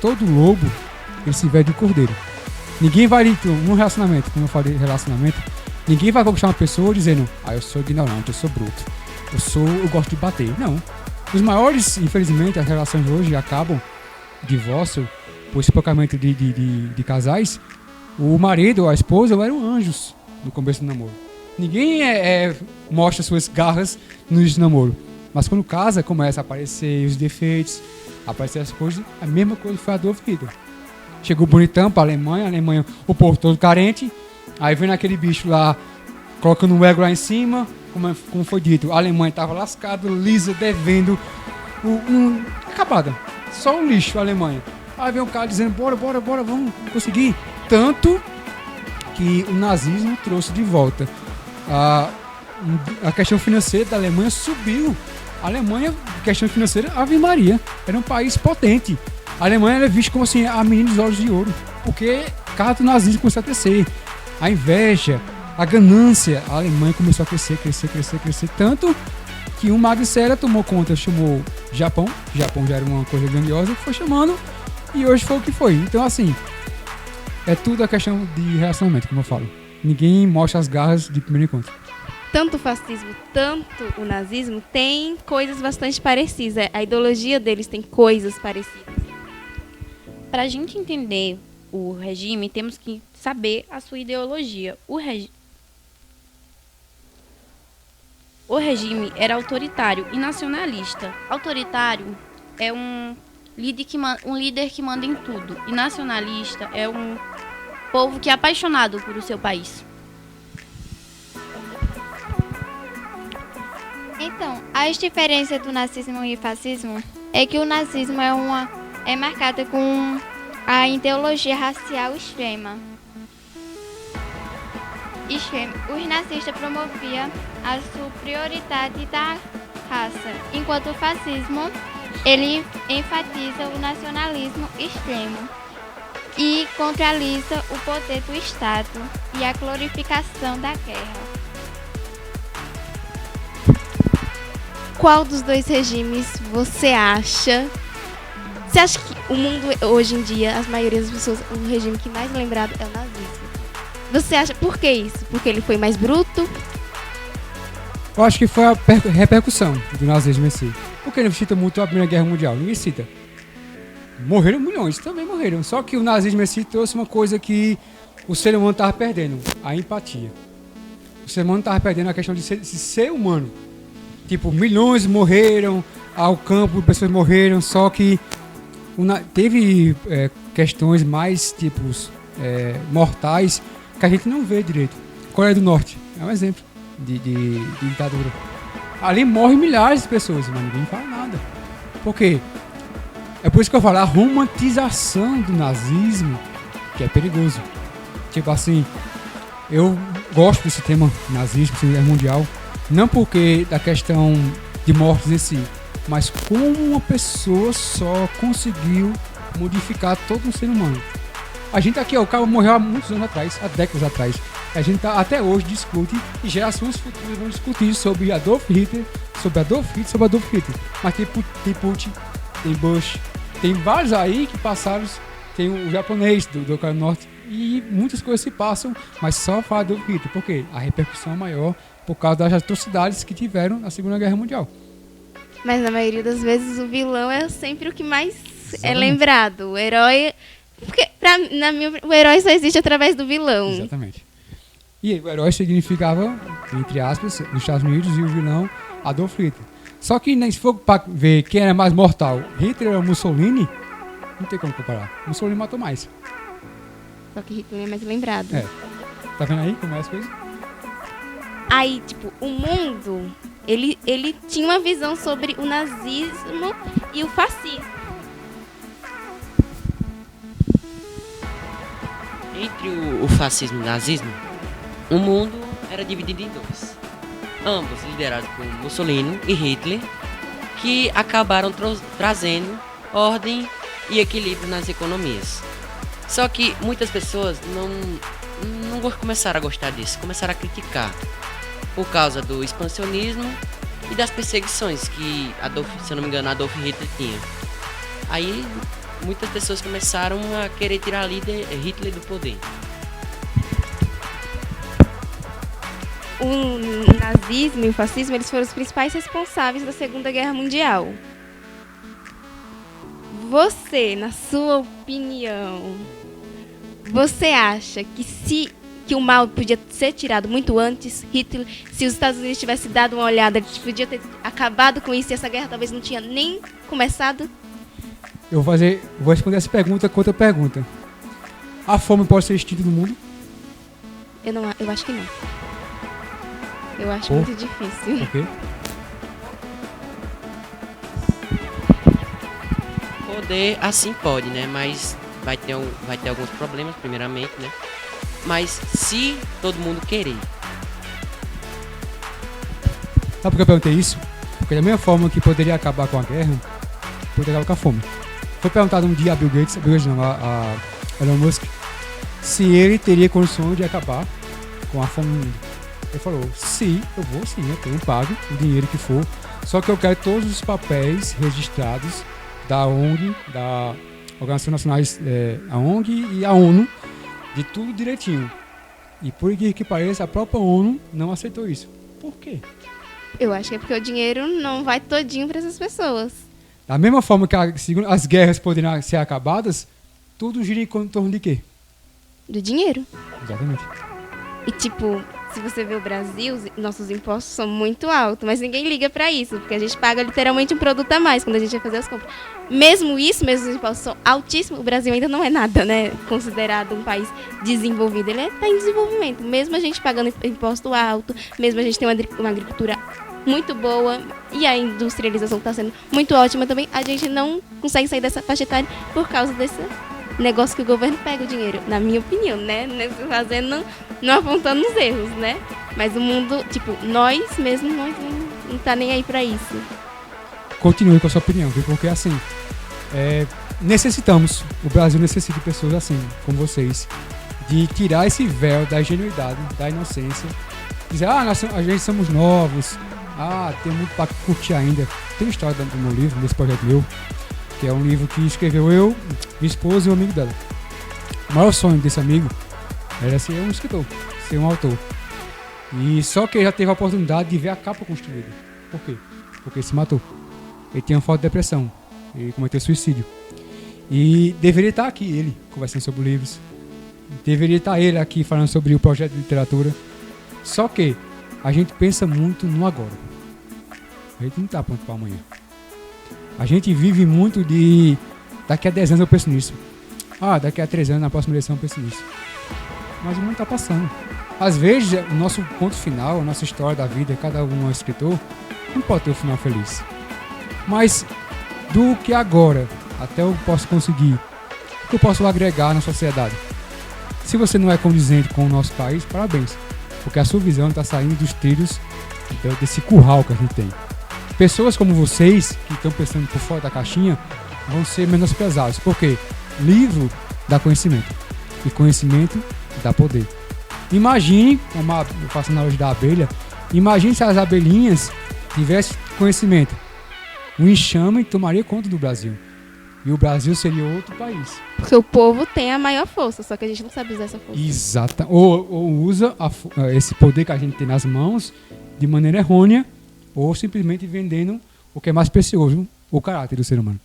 todo lobo, ele se veste de cordeiro. Ninguém vai, num relacionamento, como eu falei de relacionamento, ninguém vai conquistar uma pessoa dizendo, eu sou ignorante, eu sou bruto, eu gosto de bater. Não. Os maiores, infelizmente, as relações hoje acabam, divórcio, por espancamento de casais, o marido ou a esposa eram anjos no começo do namoro. Ninguém mostra suas garras no início do namoro. Mas quando casa, começa a aparecer os defeitos, aparecer as coisas, a mesma coisa foi a Adolf Hitler. Chegou bonitão pra Alemanha, o povo todo carente, aí vem aquele bicho lá, colocando um ego lá em cima, como foi dito, a Alemanha estava lascada, lisa, devendo, acabada, só um lixo a Alemanha. Aí vem o cara dizendo, bora, vamos conseguir. Tanto que o nazismo trouxe de volta. A questão financeira da Alemanha subiu. A Alemanha, questão financeira, Ave Maria, era um país potente. A Alemanha era vista como assim, a menina dos olhos de ouro, porque cada do nazismo começou a crescer. A inveja, a ganância, a Alemanha começou a crescer, tanto que uma Magicera tomou conta, chamou Japão. O Japão já era uma coisa grandiosa, foi chamando, e hoje foi o que foi. Então assim, é tudo a questão de relacionamento, como eu falo. Ninguém mostra as garras de primeiro encontro. Tanto o fascismo, tanto o nazismo tem coisas bastante parecidas. A ideologia deles tem coisas parecidas. Para a gente entender o regime, temos que saber a sua ideologia. O regime era autoritário e nacionalista. Autoritário é um líder que manda em tudo. E nacionalista é um povo que é apaixonado por o seu país. Então, as diferenças do nazismo e fascismo é que o nazismo é marcado com a ideologia racial extrema. Os nazistas promoviam a superioridade da raça, enquanto o fascismo ele enfatiza o nacionalismo extremo e contraliza o poder do Estado e a glorificação da guerra. qual dos dois regimes você acha? Você acha que o mundo hoje em dia, as maioria das pessoas, o regime que mais é lembrado é o nazismo? Você acha por que isso? Porque ele foi mais bruto? Eu acho que foi a repercussão do nazismo em si. Porque ele cita muito a Primeira Guerra Mundial, ninguém cita. Morreram milhões, também morreram. Só que o nazismo em si trouxe uma coisa que o ser humano estava perdendo, a empatia. O ser humano estava perdendo a questão de ser humano. Tipo, milhões morreram, ao campo pessoas morreram, só que teve questões mais, tipos, mortais que a gente não vê direito. Coreia do Norte é um exemplo de ditadura. Ali morrem milhares de pessoas, mas ninguém fala nada. Por quê? É por isso que eu falo, a romantização do nazismo, que é perigoso. Tipo assim, eu gosto desse tema nazismo, Segunda Guerra Mundial, não porque da questão de mortes em si, mas como uma pessoa só conseguiu modificar todo um ser humano. A gente aqui, o cara morreu há muitos anos atrás, há décadas atrás. A gente até hoje discute e gerações futuras vão discutir sobre Adolf Hitler, sobre Adolf Hitler. Mas tem Putin, tem Bush, tem vários aí que passaram, tem o japonês do Coreia do Norte e muitas coisas se passam, mas só fala do Hitler. Por quê? A repercussão é maior por causa das atrocidades que tiveram na Segunda Guerra Mundial. Mas na maioria das vezes o vilão é sempre o que mais é lembrado. O herói... Porque o herói só existe através do vilão. Exatamente. E o herói significava, entre aspas, nos Estados Unidos, e o vilão Adolf Hitler. Só que se for para ver quem era mais mortal, Hitler ou Mussolini, não tem como comparar. Mussolini matou mais. Só que Hitler é mais lembrado. Tá vendo aí como é as coisas? Aí, tipo, o mundo, ele tinha uma visão sobre o nazismo e o fascismo. Entre o fascismo e o nazismo, o mundo era dividido em dois. Ambos liderados por Mussolini e Hitler, que acabaram trazendo ordem e equilíbrio nas economias. Só que muitas pessoas não começaram a gostar disso, começaram a criticar por causa do expansionismo e das perseguições que, se eu não me engano, Adolf Hitler tinha. Aí muitas pessoas começaram a querer tirar Hitler do poder. O nazismo e o fascismo, eles foram os principais responsáveis da Segunda Guerra Mundial. Você, na sua opinião, você acha que o mal podia ser tirado muito antes? Hitler, se os Estados Unidos tivessem dado uma olhada, eles podiam ter acabado com isso e essa guerra talvez não tinha nem começado? Eu vou responder essa pergunta com outra pergunta. A fome pode ser extinta no mundo? Eu acho que não. Eu acho muito difícil. Por quê? Poder, assim pode, né? Mas vai ter alguns problemas, primeiramente, né? Mas se todo mundo querer. Sabe por que eu perguntei isso? Porque da mesma forma que poderia acabar com a guerra, poderia acabar com a fome. Foi perguntado um dia a Bill Gates não, a Elon Musk, se ele teria condições de acabar com a fome no mundo. Ele falou, eu tenho pago o dinheiro que for, só que eu quero todos os papéis registrados da ONG, da Organização Nacionais, a ONG e a ONU, de tudo direitinho. E por que pareça, a própria ONU não aceitou isso. Por quê? Eu acho que é porque o dinheiro não vai todinho para essas pessoas. Da mesma forma que as guerras poderiam ser acabadas, tudo gira em torno de quê? Do dinheiro. Exatamente. E tipo, se você vê o Brasil, nossos impostos são muito altos, mas ninguém liga pra isso, porque a gente paga literalmente um produto a mais quando a gente vai fazer as compras. Mesmo os impostos são altíssimos, o Brasil ainda não é nada, né? Considerado um país desenvolvido. Ele está em desenvolvimento. Mesmo a gente pagando imposto alto, mesmo a gente tem uma agricultura muito boa e a industrialização está sendo muito ótima também, a gente não consegue sair dessa faixa etária por causa desse negócio que o governo pega o dinheiro, na minha opinião, né? Fazendo, não apontando os erros, né? Mas o mundo, tipo, nós não tá nem aí pra isso. Continue com a sua opinião, porque assim, o Brasil necessita de pessoas assim, como vocês, de tirar esse véu da ingenuidade, da inocência, dizer, a gente somos novos, tem muito pra curtir ainda. Tem história do meu livro, desse projeto meu, que é um livro que escreveu eu, minha esposa e um amigo dela. O maior sonho desse amigo era ser um escritor, ser um autor. E só que ele já teve a oportunidade de ver a capa construída. Por quê? Porque ele se matou. Ele tinha uma forte depressão. Ele cometeu suicídio. E deveria estar aqui ele, conversando sobre livros. Deveria estar ele aqui falando sobre o projeto de literatura. Só que a gente pensa muito no agora. A gente não está pronto para amanhã. A gente vive muito de... Daqui a 10 anos eu penso nisso. Daqui a 3 anos, na próxima eleição eu penso nisso. Mas o mundo está passando. Às vezes, o nosso ponto final, a nossa história da vida, cada um é escritor, não pode ter um final feliz. Mas do que agora até eu posso conseguir, o que eu posso agregar na sociedade? Se você não é condizente com o nosso país, parabéns. Porque a sua visão está saindo dos trilhos desse curral que a gente tem. Pessoas como vocês, que estão pensando por fora da caixinha, vão ser menosprezados. Porque livro dá conhecimento. E conhecimento dá poder. Imagine, como eu faço na analogia da abelha, imagine se as abelhinhas tivessem conhecimento. O enxame tomaria conta do Brasil. E o Brasil seria outro país. Porque o povo tem a maior força, só que a gente não sabe usar essa força. Exato. Ou usa esse poder que a gente tem nas mãos de maneira errônea, ou simplesmente vendendo o que é mais precioso, o caráter do ser humano.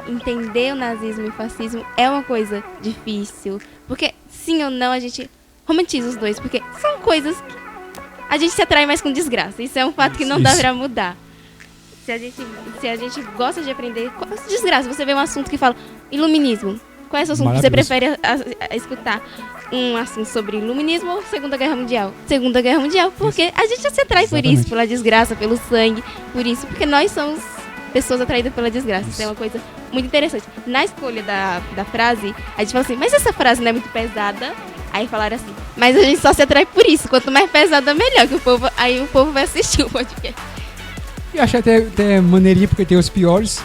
Entender o nazismo e o fascismo é uma coisa difícil. Porque, sim ou não, a gente romantiza os dois. Porque são coisas que a gente se atrai mais com desgraça. Isso é um fato que não dá pra mudar. Se a gente gosta de aprender... Desgraça, você vê um assunto que fala iluminismo. Qual é o assunto que você prefere a escutar? Um assunto sobre iluminismo ou Segunda Guerra Mundial? Segunda Guerra Mundial, porque a gente já se atrai por isso, pela desgraça, pelo sangue, por isso. Porque nós somos pessoas atraídas pela desgraça. Isso é uma coisa muito interessante. Na escolha da frase, a gente fala assim, mas essa frase não é muito pesada? Aí falaram assim, mas a gente só se atrai por isso. Quanto mais pesada, melhor. Que aí o povo vai assistir o podcast. E achei até maneirinho, porque tem os piores.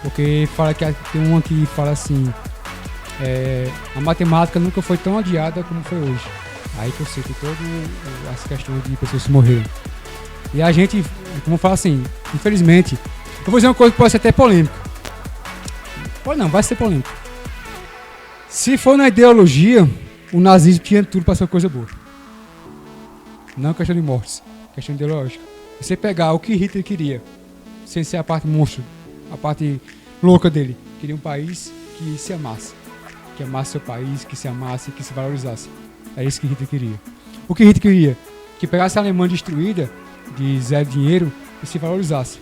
Porque fala que tem uma que fala assim, a matemática nunca foi tão adiada como foi hoje. Aí que eu sei que todas as questões de pessoas que morreram. E a gente, como fala assim, infelizmente, eu vou dizer uma coisa que pode ser até polêmica. Ou não, vai ser polêmica. Se for na ideologia, o nazismo tinha tudo para ser uma coisa boa. Não questão de mortes, questão ideológica. Você pegar o que Hitler queria, sem ser a parte monstro, a parte louca dele. Queria um país que se amasse. Que amasse seu país, que se amasse, que se valorizasse. É isso que Hitler queria. O que Hitler queria? Que pegasse a Alemanha destruída, de zero dinheiro, e se valorizasse.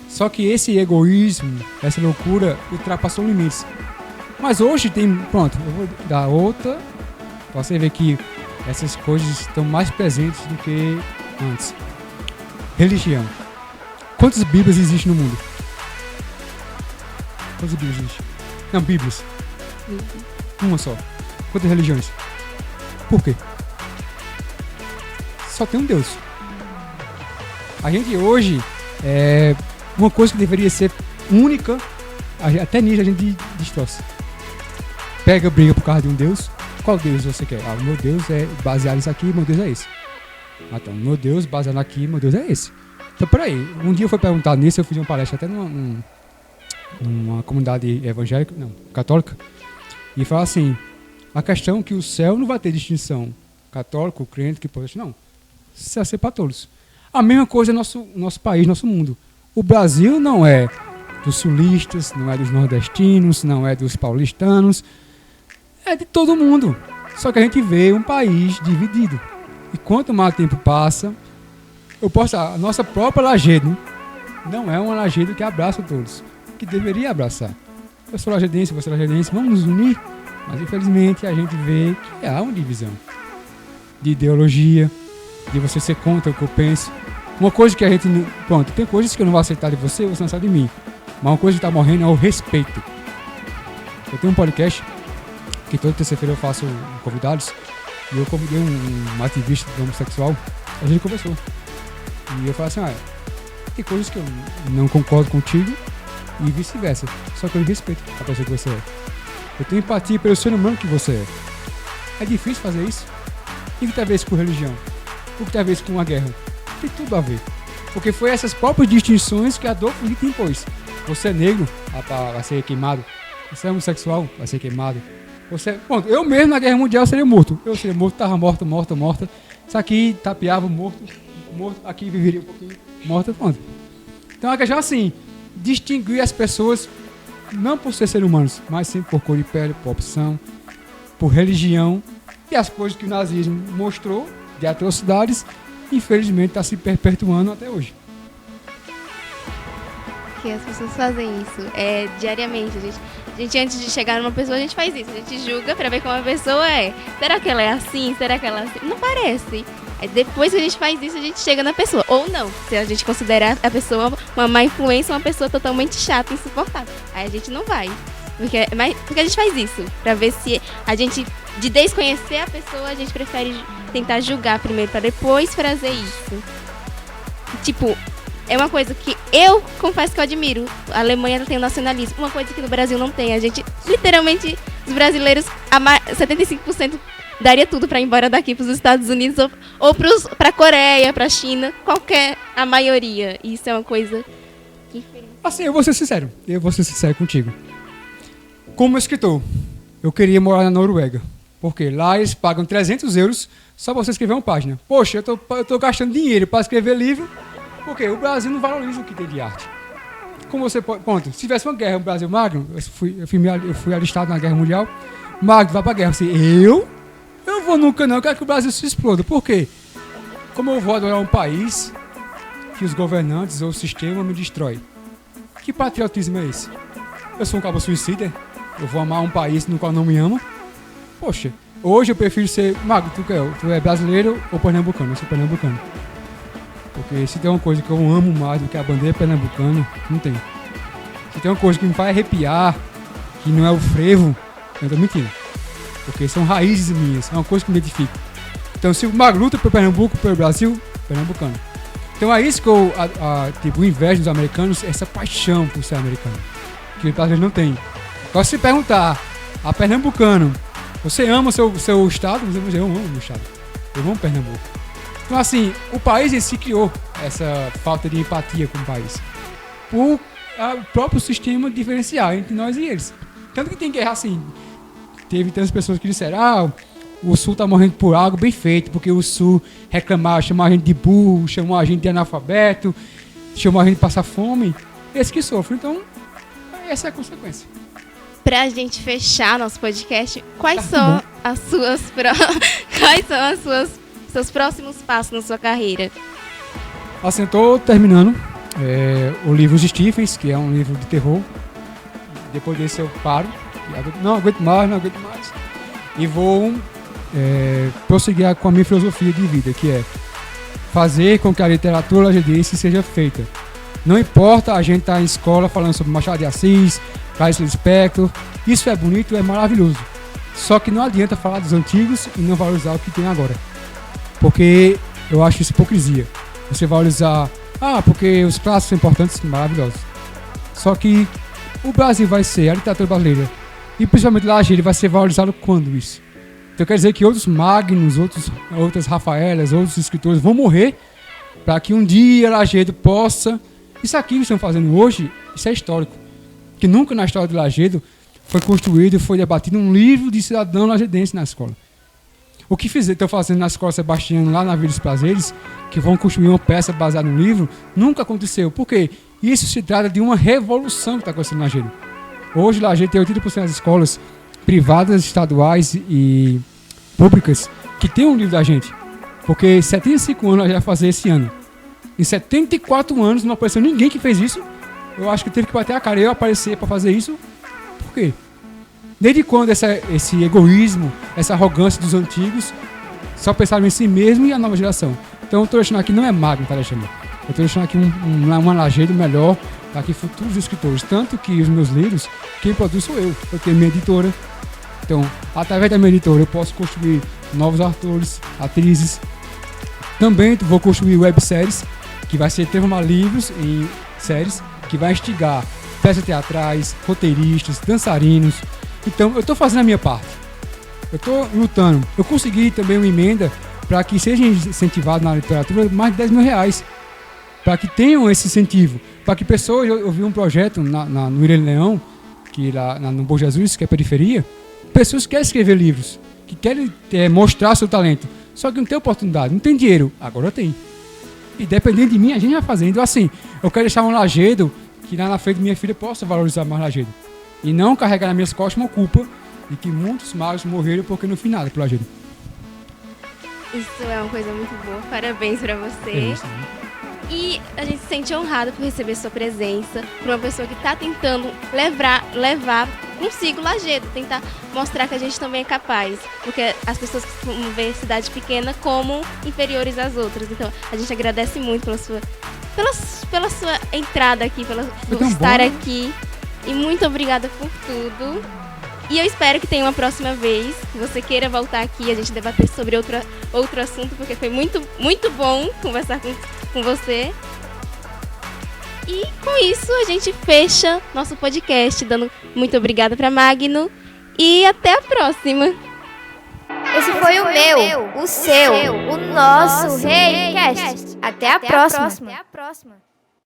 Só que esse egoísmo, essa loucura, ultrapassou limites. Mas hoje tem... Pronto, eu vou dar outra. Pra você ver que essas coisas estão mais presentes do que antes. Religião. Quantas Bíblias existem no mundo? Quantas Bíblias existem? Não, Bíblias. Uma só. Quantas religiões? Por quê? Só tem um Deus. A gente hoje, uma coisa que deveria ser única, até nisso a gente distorce. Pega, briga por causa de um Deus. Qual Deus você quer? O meu Deus é baseado nisso aqui, meu Deus é esse. Então, meu Deus baseado aqui, meu Deus é esse. Então, peraí, um dia eu fui perguntado nisso, eu fiz uma palestra até numa comunidade evangélica, não, católica, e fala assim, a questão é que o céu não vai ter distinção católico, crente, que pode, não. O céu vai ser para todos. A mesma coisa é nosso país, nosso mundo. O Brasil não é dos sulistas, não é dos nordestinos, não é dos paulistanos, é de todo mundo. Só que a gente vê um país dividido. E quanto mais tempo passa, a nossa própria Lajedo não é uma Lajedo que abraça todos, que deveria abraçar. Eu sou lajedense, você é lajedense, vamos nos unir. Mas infelizmente a gente vê que há uma divisão de ideologia, de você ser contra o que eu penso. Uma coisa que a gente... Pronto, tem coisas que eu não vou aceitar de você não sabe de mim. Mas uma coisa que está morrendo é o respeito. Eu tenho um podcast que toda terça-feira eu faço convidados. E eu convidei um ativista homossexual. A gente conversou. E eu falei assim, tem coisas que eu não concordo contigo e vice-versa. Só que eu respeito a pessoa que você é. Eu tenho empatia pelo ser humano que você é. É difícil fazer isso. E que talvez com religião. o que tem a ver isso com a guerra? Tem tudo a ver. Porque foi essas próprias distinções que Adolf Hitler impôs. Você é negro, vai ser queimado. Você é homossexual, vai ser queimado. Bom, eu mesmo na Guerra Mundial seria morto. Eu seria morto, estava morta. Isso aqui tapeava, morto. Aqui viveria um pouquinho, morta, pronto. Então a questão é assim, distinguir as pessoas não por ser humanos, mas sim por cor de pele, por opção, por religião. E as coisas que o nazismo mostrou de atrocidades, infelizmente está se perpetuando até hoje. Que as pessoas fazem isso diariamente. A gente, antes de chegar numa pessoa, a gente faz isso. A gente julga pra ver como a pessoa é. Será que ela é assim? Será que ela é assim? Não parece. Depois que a gente faz isso, a gente chega na pessoa. Ou não, se a gente considerar a pessoa uma má influência, uma pessoa totalmente chata, insuportável. Aí a gente não vai. Porque a gente faz isso. Pra ver se a gente, de desconhecer a pessoa, a gente prefere tentar julgar primeiro pra depois fazer isso. Tipo, é uma coisa que eu confesso que eu admiro. A Alemanha tem o nacionalismo. Uma coisa que no Brasil não tem. A gente, literalmente, os brasileiros, 75% daria tudo pra ir embora daqui pros Estados Unidos ou pra Coreia, pra China. A maioria. Isso é uma coisa que... Assim, eu vou ser sincero contigo. Como escritor, eu queria morar na Noruega. Porque lá eles pagam 300 euros só pra você escrever uma página. Poxa, eu tô gastando dinheiro pra escrever livro, porque o Brasil não valoriza o que tem de arte. Como você pode... Pronto, se tivesse uma guerra no Brasil, Magno, eu fui alistado na Guerra Mundial, Magno vai pra guerra. Assim, eu vou nunca não, eu quero que o Brasil se exploda. Por quê? Como eu vou adorar um país que os governantes ou o sistema me destrói? Que patriotismo é esse? Eu sou um cabo suicida, eu vou amar um país no qual não me amo? Poxa, hoje eu prefiro ser... Magno, tu é brasileiro ou pernambucano? Eu sou pernambucano. Porque se tem uma coisa que eu amo mais do que a bandeira pernambucana, não tem. Se tem uma coisa que me faz arrepiar, que não é o frevo, eu tô mentindo. Porque são raízes minhas, é uma coisa que me identifica. Então se o Magno luta pelo Pernambuco, pelo Brasil, pernambucano. Então é isso que eu invejo dos americanos, essa paixão por ser americano. Que o brasileiro não tem. Agora se perguntar a pernambucano, você ama o seu estado? Eu amo o meu estado. Eu amo Pernambuco. Então assim, o país em si criou essa falta de empatia com o país. Por o próprio sistema diferencial entre nós e eles. Tanto que tem guerra assim. Teve tantas pessoas que disseram, o Sul tá morrendo por algo bem feito, porque o Sul reclamava, chamou a gente de burro, chamou a gente de analfabeto, chamou a gente de passar fome. Esse que sofre. Então, essa é a consequência. Pra gente fechar nosso podcast, quais são seus próximos passos na sua carreira? Assim, eu tô terminando o livro de Stephens, que é um livro de terror. Depois desse eu paro. Não aguento mais. E vou prosseguir com a minha filosofia de vida, que é fazer com que a literatura lajedense seja feita. Não importa a gente estar em escola falando sobre Machado de Assis, Clarice Lispector, isso é bonito, é maravilhoso. Só que não adianta falar dos antigos e não valorizar o que tem agora. Porque eu acho isso hipocrisia. Você valorizar, porque os clássicos são importantes, maravilhosos. Só que o Brasil vai ser, a literatura brasileira, e principalmente Lajedo, vai ser valorizado quando isso? Então quer dizer que outros Magnus, outras Rafaelas, outros escritores vão morrer para que um dia Lajedo possa... Isso aqui que estão fazendo hoje, isso é histórico. Que nunca na história de Lajedo foi construído, foi debatido um livro de cidadão lajedense na escola. O que estão fazendo na Escola Sebastiano, lá na Vila dos Prazeres, que vão construir uma peça baseada no livro, nunca aconteceu. Por quê? Isso se trata de uma revolução que está acontecendo em Lajedo. Hoje, Lajedo tem 80% das escolas privadas, estaduais e públicas que tem um livro da gente. Porque 75 anos a gente vai fazer esse ano. Em 74 anos não apareceu ninguém que fez isso. Eu acho que teve que bater a cara e eu aparecer para fazer isso. Por quê? Desde quando esse egoísmo, essa arrogância dos antigos só pensaram em si mesmo e a nova geração? Então eu estou deixando aqui, não é Magno que está deixando. Eu estou deixando aqui uma Lajedo melhor para que futuros escritores, tanto que os meus livros, quem produz sou eu tenho minha editora. Então, através da minha editora, eu posso construir novos autores, atrizes. Também vou construir webséries, que vai ser transformar livros em séries, que vai instigar peças teatrais, roteiristas, dançarinos. Então, eu estou fazendo a minha parte. Eu estou lutando. Eu consegui também uma emenda para que sejam incentivados na literatura mais de 10 mil reais. Para que tenham esse incentivo. Para que pessoas, eu vi um projeto no Irene Leão, que lá no Bom Jesus, que é periferia, pessoas que querem escrever livros, que querem mostrar seu talento, só que não tem oportunidade, não tem dinheiro, agora tem. E dependendo de mim, a gente vai fazendo. Então, assim, eu quero deixar um Lajedo, que lá na frente minha filha possa valorizar mais Lajedo. E não carregar nas minhas costas uma culpa de que muitos magos morreram porque não fiz nada pro Lajedo. Isso é uma coisa muito boa, parabéns pra você. É isso, né? E a gente se sente honrado por receber sua presença, por uma pessoa que está tentando levar consigo Lajedo, tentar mostrar que a gente também é capaz, porque as pessoas costumam ver cidade pequena como inferiores às outras. Então a gente agradece muito pela sua entrada aqui, por estar aqui, e muito obrigada por tudo. E eu espero que tenha uma próxima vez, que você queira voltar aqui e a gente debater sobre outro assunto, porque foi muito, muito bom conversar com você. E com isso a gente fecha nosso podcast, dando muito obrigada para Magno e até a próxima. Esse foi o meu, o seu, o nosso Reicast. Até a próxima.